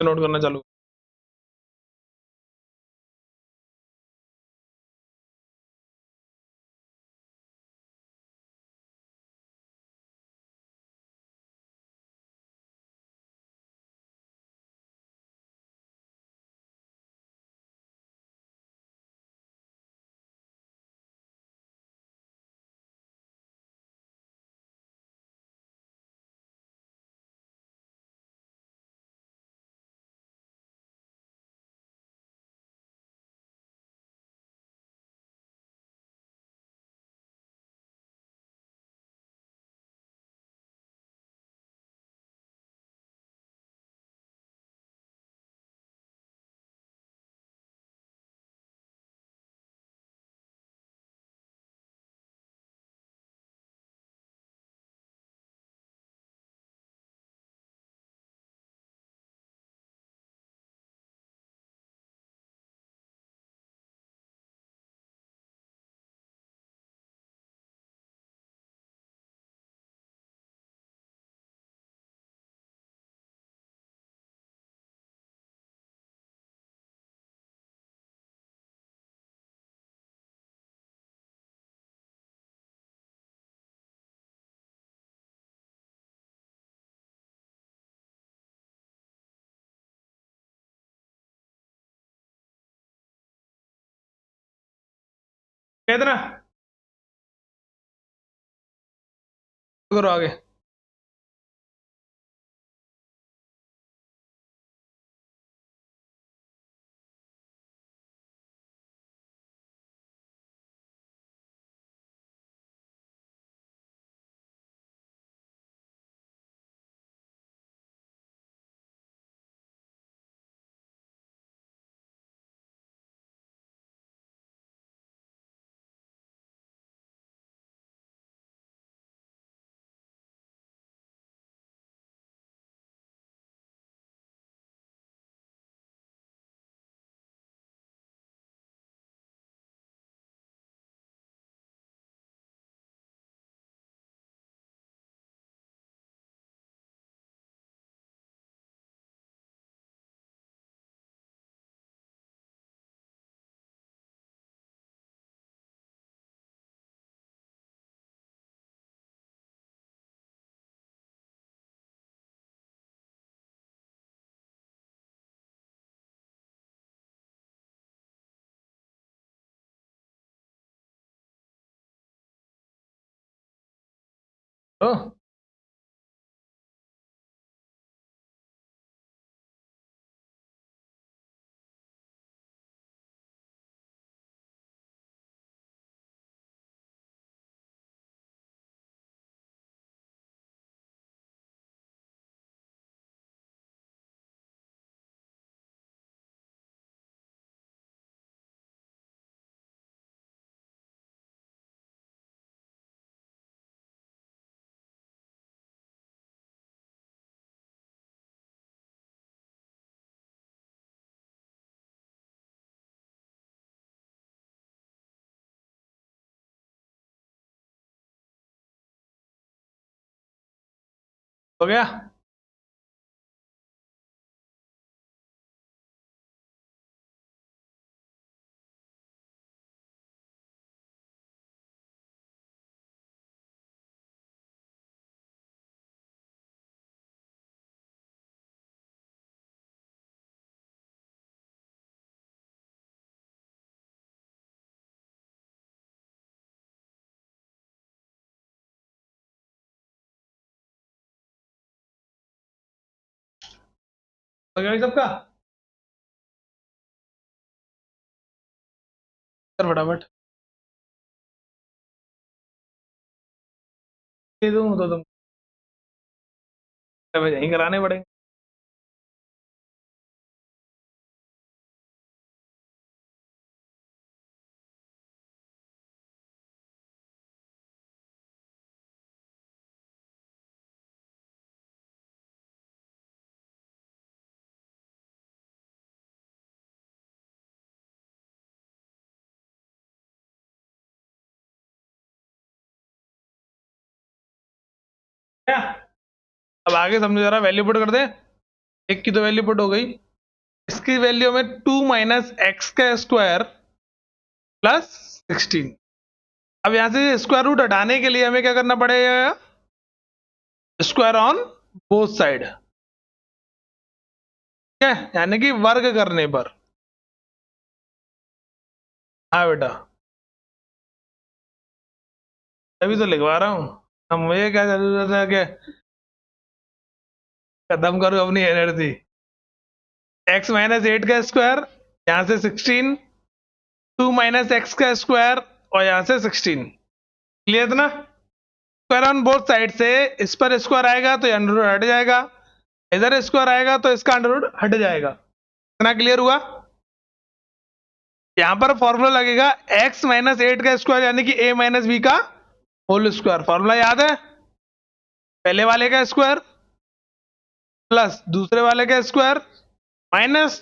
नोट करना चालू। कितना करो आगे। ओ हो गया। हो गया भाई सबका। कर फटाफट। दे दूँ तो तुम यहीं कराने पड़ेंगे। क्या अब आगे समझो जरा, वैल्यू पुट कर दे। एक की तो वैल्यू पुट हो गई, इसकी वैल्यू में 2 माइनस एक्स का स्क्वायर प्लस 16। अब यहां से स्क्वायर रूट हटाने के लिए हमें क्या करना पड़ेगा, स्क्वायर ऑन बोथ साइड, ठीक है, यानी कि वर्ग करने पर। हाँ बेटा, अभी तो लिखवा रहा हूँ। अब मुझे क्या जरूरत है कि खत्म करो अपनी एनर्जी। एक्स माइनस 8 का स्क्वायर, यहां से 16, 2 माइनस एक्स का स्क्वायर और यहां से 16। क्लियर ना? स्क्वायर ऑन बोथ साइड से इस पर स्क्वायर आएगा तो अंडर रूट हट जाएगा, इधर स्क्वायर आएगा तो इसका अंडर रूट हट जाएगा। इतना क्लियर हुआ? यहां पर फॉर्मूला लगेगा x माइनस 8 का स्क्वायर यानी कि a माइनस बी का होल स्क्वायर। फॉर्मूला याद है? पहले वाले का स्क्वायर प्लस दूसरे वाले का स्क्वायर माइनस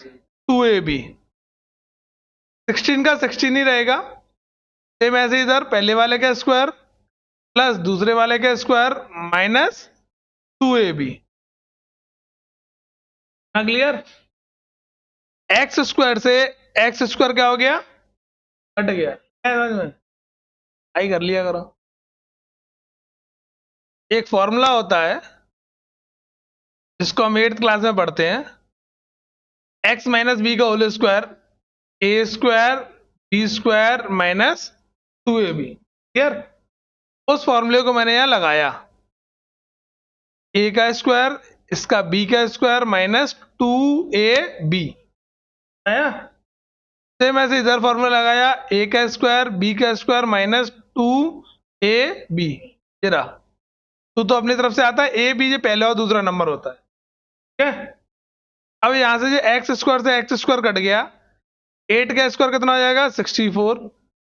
2ab। 16 का 16 ही रहेगा, सेम ऐसे इधर पहले वाले का स्क्वायर प्लस दूसरे वाले का square minus 2ab। Clear? X square से एक्स स्क्वायर क्या हो गया, हट गया। समझ में आई? कर लिया करो। एक फॉर्मूला होता है जिसको हम 8th क्लास में पढ़ते हैं, एक्स माइनस बी का whole square, a square b square minus 2ab। Clear? उस फॉर्मूले को मैंने यहां लगाया, ए का स्क्वायर इसका बी का स्क्वायर माइनस 2ab आया। सेम ऐसे इधर फॉर्मूला लगाया, ए का स्क्वायर बी का स्क्वायर माइनस 2ab। ये रहा। तो अपनी तरफ से आता है, ए बी ये पहला और दूसरा नंबर होता है, ठीक है। अब यहां से जो एक्स स्क्वायर से एक्स स्क्वायर कट गया, 8 का स्क्वायर कितना हो जाएगा 64,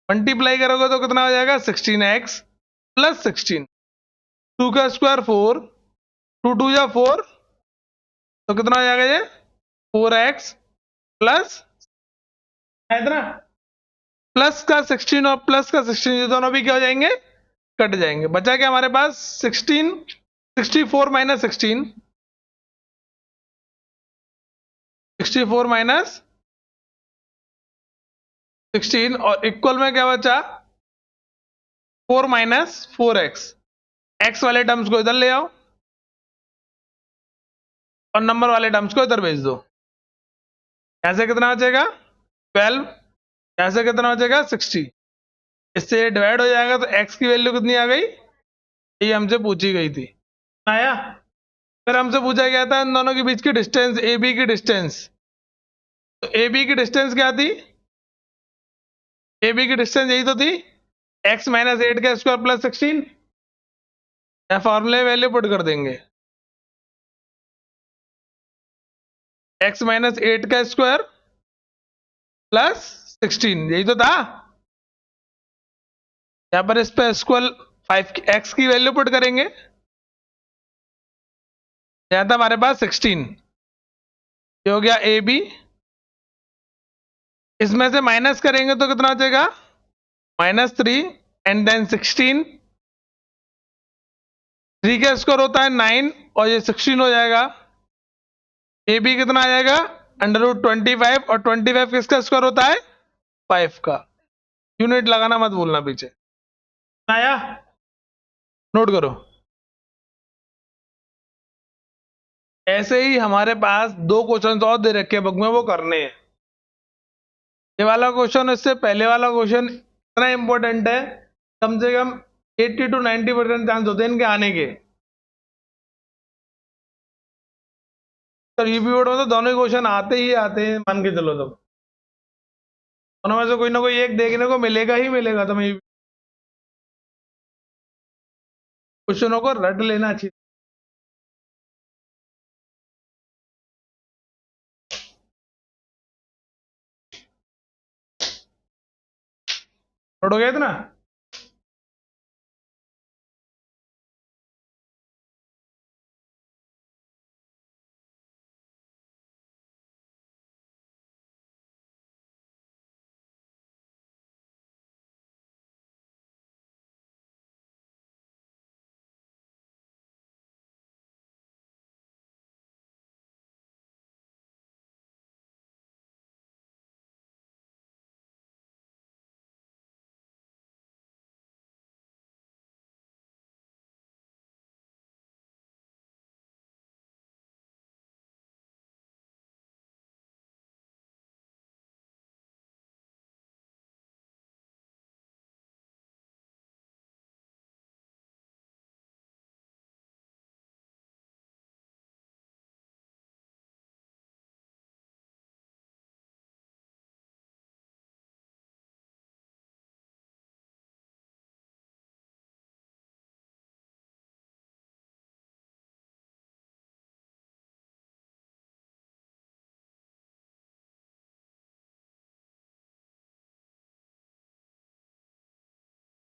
मल्टीप्लाई करोगे तो कितना हो जाएगा 16x प्लस 16। 2 का स्क्वायर 4, 2 2 या 4, तो कितना हो जाएगा ये 4x प्लस इतना, प्लस का 16 और प्लस का 16 ये दोनों भी क्या हो जाएंगे, कट जाएंगे। बचा क्या हमारे पास 16, 64 माइनस 16, 64 माइनस 16 और इक्वल में क्या बचा 4 माइनस 4x। एक्स वाले टर्म्स को इधर ले आओ और नंबर वाले टर्म्स को इधर भेज दो। यहां से कितना बचेगा 12, यहां से कितना बचेगा 60। इससे डिवाइड हो जाएगा तो x की वैल्यू कितनी आ गई, ये हमसे पूछी गई थी, आया। फिर हमसे पूछा गया था इन दोनों के बीच की डिस्टेंस, ए बी की डिस्टेंस। तो ए बी की डिस्टेंस क्या थी, ए बी की डिस्टेंस यही तो थी, x माइनस 8 का स्क्वायर प्लस 16। या फॉर्मूले वैल्यू पुट कर देंगे, x माइनस 8 का स्क्वायर प्लस 16, यही तो था। यहां पर इस पर स्क्वायर 5x की वैल्यू पुट करेंगे, यहां था हमारे पास 16, ये हो गया ए बी। इसमें से माइनस करेंगे तो कितना बचेगा -3 एंड देन 16। 3 का स्क्वायर होता है 9 और ये 16 हो जाएगा। ए बी कितना आ जाएगा √25 और 25 किसका स्क्वायर होता है 5 का। यूनिट लगाना मत भूलना पीछे, आया? नोट करो। ऐसे ही हमारे पास दो क्वेश्चन और दे रखे हैं बुक में, वो करने हैं। ये वाला क्वेश्चन इससे पहले वाला क्वेश्चन इतना इंपॉर्टेंट है, कम से कम 80 to 90% चांस होते हैं इनके आने के। तो यूपी बोर्ड में तो दोनों ही क्वेश्चन आते ही आते हैं, मान के चलो। तो दोनों में से कोई ना कोई एक देखने को मिलेगा ही मिलेगा, तो मैं क्वेश्चनों को रट लेना चाहिए। नोट हो गया इतना?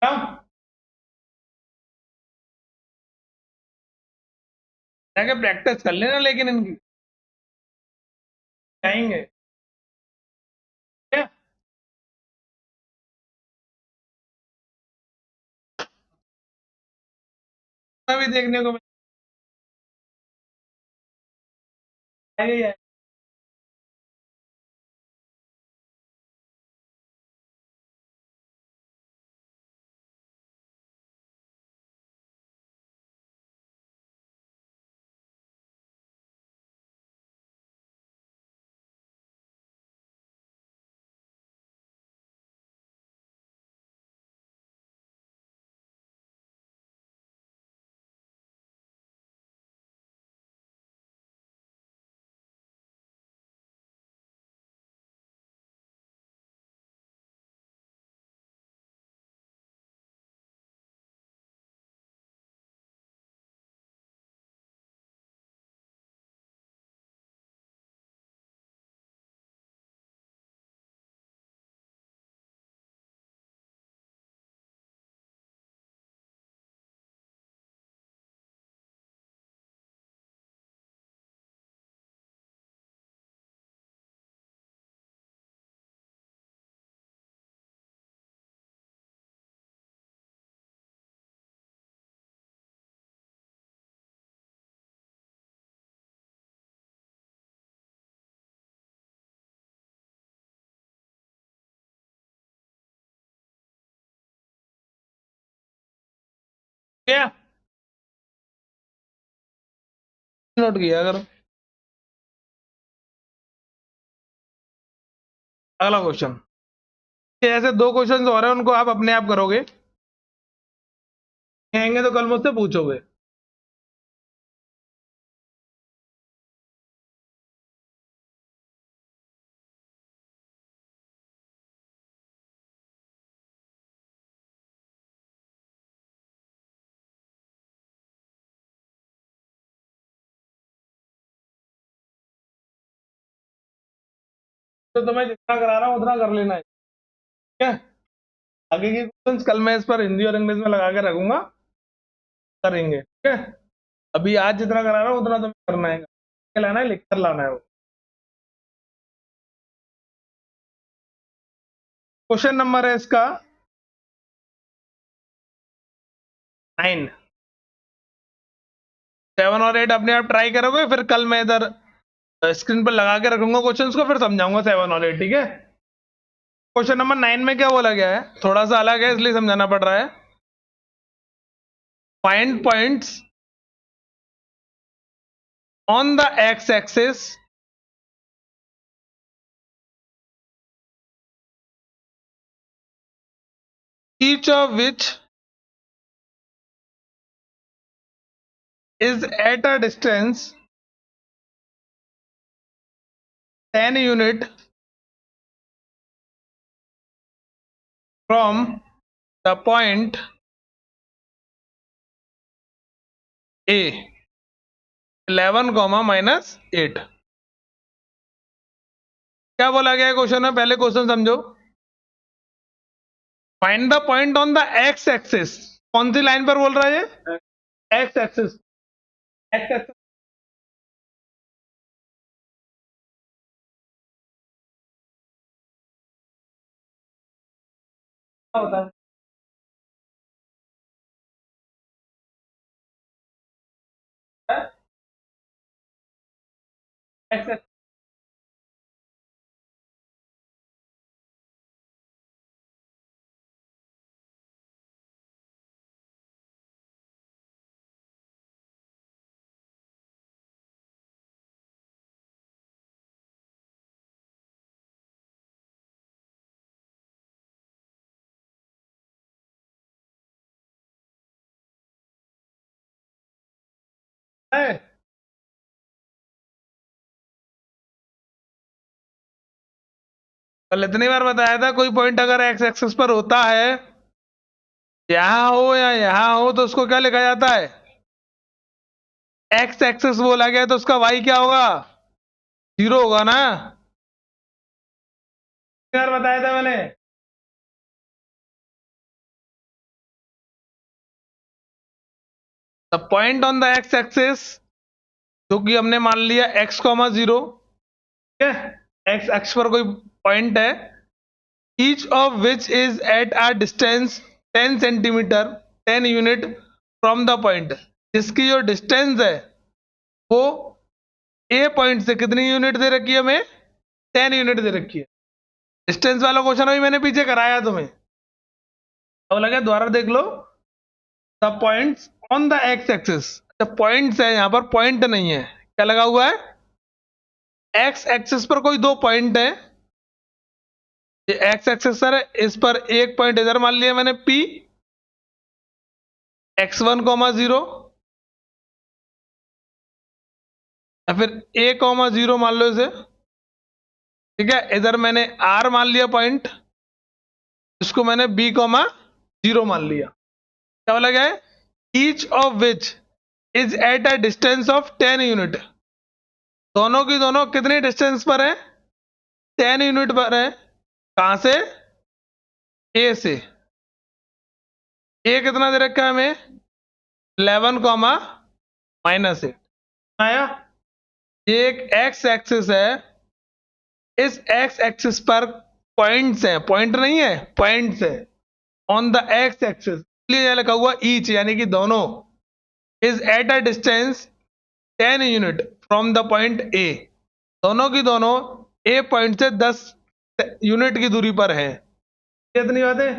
हाँ? जाके प्रैक्टिस कर लेना लेकिन इनकी जाएंगे क्या? भी देखने को मिलेगा। क्या नोट किया अगर अगला क्वेश्चन ऐसे दो क्वेश्चन हो रहे हैं उनको आप अपने आप करोगे आएंगे तो कल मुझसे पूछोगे तो तुम्हें जितना करा रहा हूँ उतना कर लेना है ठीक है आगे के क्वेश्चन कल मैं इस पर हिंदी और इंग्लिश में लगा के रखूंगा करेंगे ठीक है अभी आज जितना करा रहा हूँ उतना तुम्हें करना है लाना है लिख कर लाना है वो क्वेश्चन नंबर है इसका 9 7 और 8 अपने आप ट्राई करोगे फिर कल मैं इधर स्क्रीन पर लगा के रखूंगा क्वेश्चंस को फिर समझाऊंगा 7 और 8 ठीक है क्वेश्चन नंबर 9 में क्या बोला गया है थोड़ा सा अलग है इसलिए समझाना पड़ रहा है find points on the x axis each of which is at a distance 10 unit from the point A 11 comma minus 8 क्या बोला गया है क्वेश्चन में पहले क्वेश्चन समझो find the point on the x axis कौन सी लाइन पर बोल रहा है ये एक्स एक्सिस एक्स एक्सिस क्या होता है एक्स एक्सिस है कल इतनी बार बताया था कोई पॉइंट अगर एक्स एक्सिस पर होता है यहां हो या यहां हो तो उसको क्या लिखा जाता है एक्स एक्सिस बोला गया तो उसका वाई क्या होगा 0 होगा ना यार बताया था मैंने the point on the x axis, जो कि हमने मान लिया x, 0, ठीक है, एक्स एक्स पर कोई पॉइंट है, each of which is at a distance 10 centimetre 10 unit from the point, जिसकी जो डिस्टेंस है वो ए पॉइंट से कितनी यूनिट दे रखी है हमें, 10 यूनिट दे रखी है। डिस्टेंस वाला क्वेश्चन अभी मैंने पीछे कराया तुम्हें, अब लगे दोबारा देख लो। The points on the x axis, अच्छा पॉइंट्स है, यहां पर पॉइंट नहीं है, क्या लगा हुआ है, एक्स एक्सिस पर कोई दो पॉइंट है, ये एक्स एक्सिस है, इस पर एक पॉइंट इधर मान लिया मैंने P, x1, 0, या फिर a, 0 मान लो इसे, ठीक है, इधर मैंने R मान लिया पॉइंट, इसको मैंने B, 0 मान लिया। क्या बोला गया है, each of which is at a distance of 10 unit, दोनों की दोनों कितने डिस्टेंस पर है, 10 यूनिट पर है, कहां से, ए से। ए कितना दे रखा है हमें, 11, -8 आया। ये एक एक्स एक्सिस है, इस एक्स एक्सिस पर पॉइंट्स हैं, पॉइंट नहीं है, पॉइंट्स है ऑन द एक्स एक्सिस, इसलिए लिखा हुआ ईच, यानी कि दोनों, is at a distance 10 unit from the point ए, दोनों की दोनों ए पॉइंट से 10 यूनिट की दूरी पर है। कितनी बात है,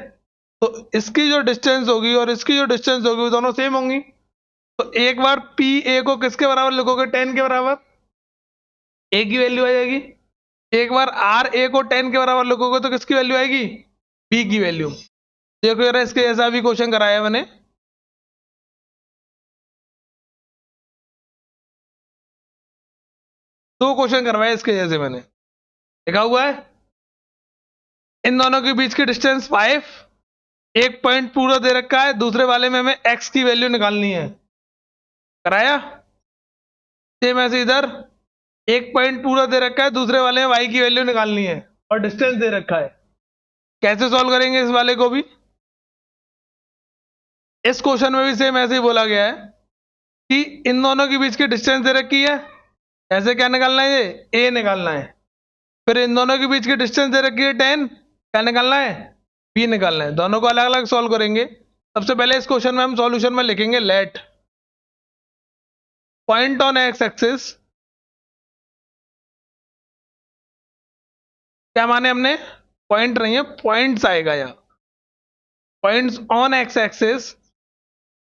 तो इसकी जो डिस्टेंस होगी और इसकी जो डिस्टेंस होगी वो दोनों सेम होंगी, तो एक बार पी ए को किसके बराबर लिखोगे, 10 के बराबर, ए की वैल्यू आ जाएगी। एक बार आर ए को 10 के बराबर लिखोगे तो किसकी वैल्यू आएगी, बी की वैल्यू। देखो यार इसके जैसा भी क्वेश्चन कराया मैंने, दो क्वेश्चन करवाए इसके जैसे मैंने, लिखा हुआ है इन दोनों के बीच की डिस्टेंस 5, एक पॉइंट पूरा दे रखा है, दूसरे वाले में हमें एक्स की वैल्यू निकालनी है, कराया। सेम ऐसे इधर एक पॉइंट पूरा दे रखा है, दूसरे वाले में वाई की वैल्यू निकालनी है और डिस्टेंस दे रखा है। कैसे सॉल्व करेंगे इस वाले को भी, इस क्वेश्चन में भी सेम ऐसे ही बोला गया है कि इन दोनों के बीच की डिस्टेंस दे रखी है, ऐसे क्या निकालना है, ये ए निकालना है, फिर इन दोनों के बीच की डिस्टेंस दे रखी है 10, क्या निकालना है, बी निकालना है। दोनों को अलग अलग सॉल्व करेंगे। सबसे पहले इस क्वेश्चन में हम सॉल्यूशन में लिखेंगे let point on x axis, क्या माने हमने, पॉइंट नहीं है, पॉइंट्स आएगा यहाँ, points on x axis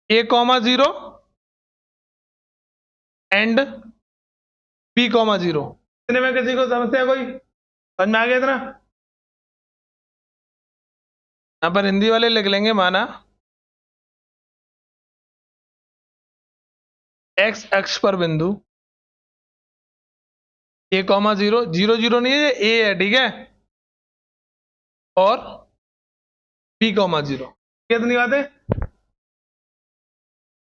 A, 0 and B, 0। इतने में किसी को समस्या कोई समझ में आ गया इतना, यहां पर हिंदी वाले लिख लेंगे, माना एक्स अक्ष पर बिंदु ए, 0, 0, 0 नहीं है, ए है, ठीक है, और बी, 0, कितनी बात है।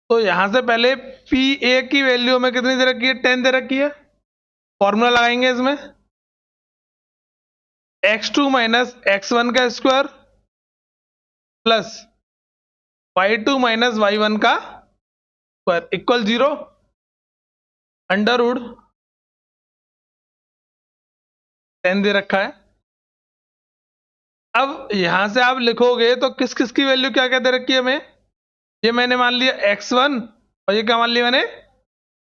तो यहां से पहले पी ए की वैल्यू में कितनी दे रखी है, 10 दे रखी है, फॉर्मूला लगाएंगे इसमें, x2 माइनस x1 का square plus y2 minus y1 का स्क्वायर इक्वल 0, अंडर रूट 10 दे रखा है। अब यहां से आप लिखोगे तो किस किस की वैल्यू क्या क्या दे रखी है हमें, ये मैंने मान लिया x1 और ये क्या मान लिया मैंने,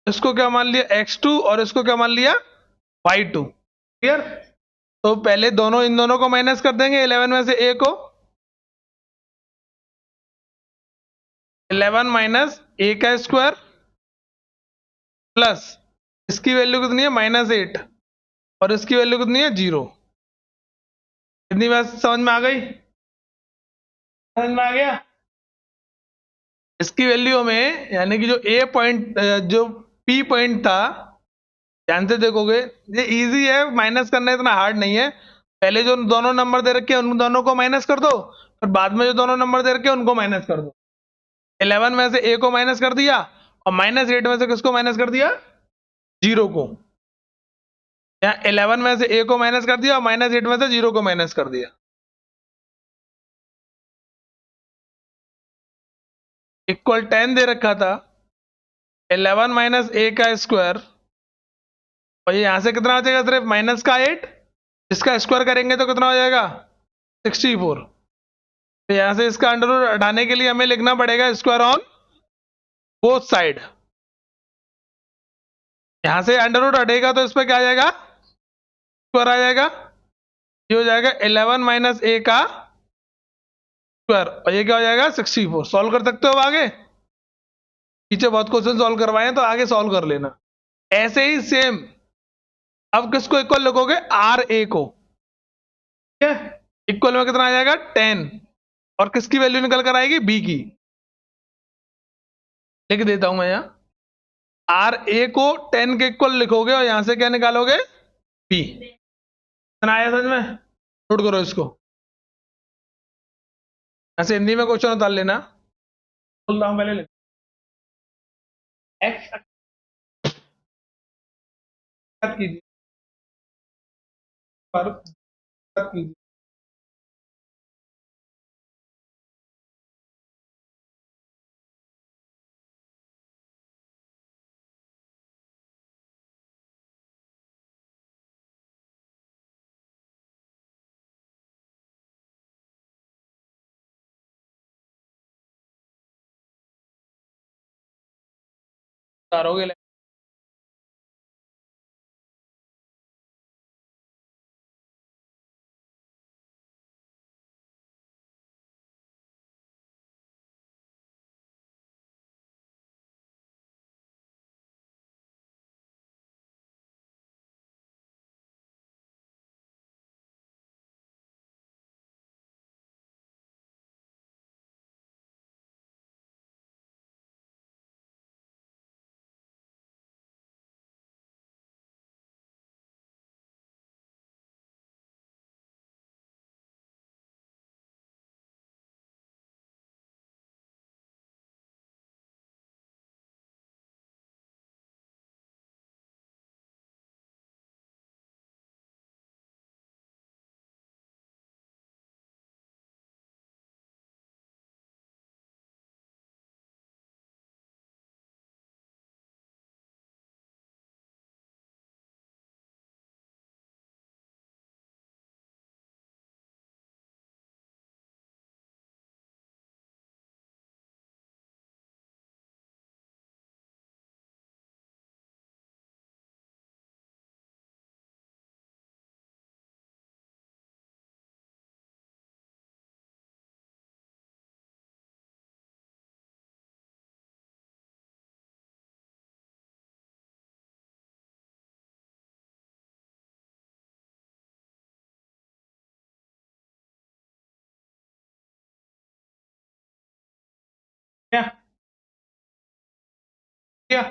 इसको क्या मान लिया x2 और इसको क्या मान लिया y2, क्लियर। तो पहले दोनों इन दोनों को माइनस कर देंगे, 11 में से a को, 11 माइनस a का स्क्वायर प्लस इसकी वैल्यू कितनी है -8 और इसकी वैल्यू कितनी है 0। इतनी बात समझ में आ गई, समझ में आ गया। इसकी वैल्यू में यानी कि जो ए पॉइंट, जो पी पॉइंट था, ध्यान से देखोगे ये इजी है, माइनस करना इतना हार्ड नहीं है। पहले जो दोनों नंबर दे रखे हैं उन दोनों को माइनस कर दो, और बाद में जो दोनों नंबर दे रखे हैं उनको माइनस कर दो। 11 में से ए को माइनस कर दिया और -8 में से किसको माइनस कर दिया, 0 को। यहाँ 11 में से ए को माइनस कर दिया और -8 में से 0 को माइनस कर दिया, इक्वल 10 दे रखा था, 11 माइनस ए का स्क्वायर, और ये यहां से कितना आ जाएगा, सिर्फ माइनस का 8, इसका स्क्वायर करेंगे तो कितना हो जाएगा 64। तो यहां से इसका अंडर रूट हटाने के लिए हमें लिखना पड़ेगा स्क्वायर ऑन बोथ साइड। यहां से अंडर रूट हटेगा तो इस पर क्या आ जाएगा, स्क्वायर आ जाएगा। ये हो जाएगा 11 माइनस ए का स्क्वायर, और ये क्या हो जाएगा 64। सॉल्व कर सकते हो अब आगे, पीछे बहुत क्वेश्चन सॉल्व करवाए हैं तो आगे सॉल्व कर लेना। ऐसे ही सेम, अब किसको इक्वल लिखोगे, आर ए को, ठीक है। इक्वल में कितना आ जाएगा 10, और किसकी वैल्यू निकल कर आएगी, बी की। लिख देता हूं मैं यहाँ, आर ए को 10 के इक्वल लिखोगे और यहां से क्या निकालोगे, बी। इतना आया समझ में, नोट करो इसको, ऐसे हिंदी में क्वेश्चन उतार लेना। बोल रहा हूं पहले, एक्स कीजिए, पर कीजिए। उतारोगे, क्या क्या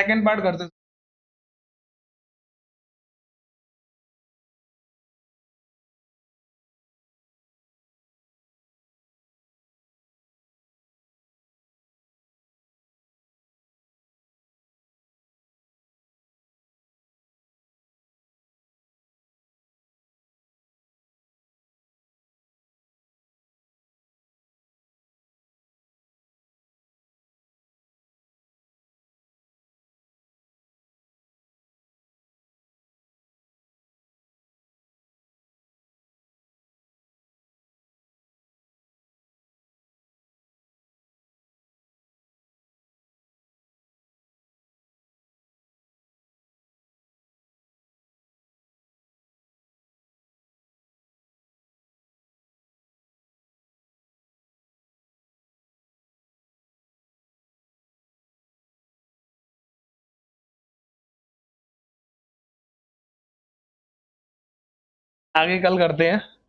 सेकंड पार्ट करते हैं। आगे कल करते हैं।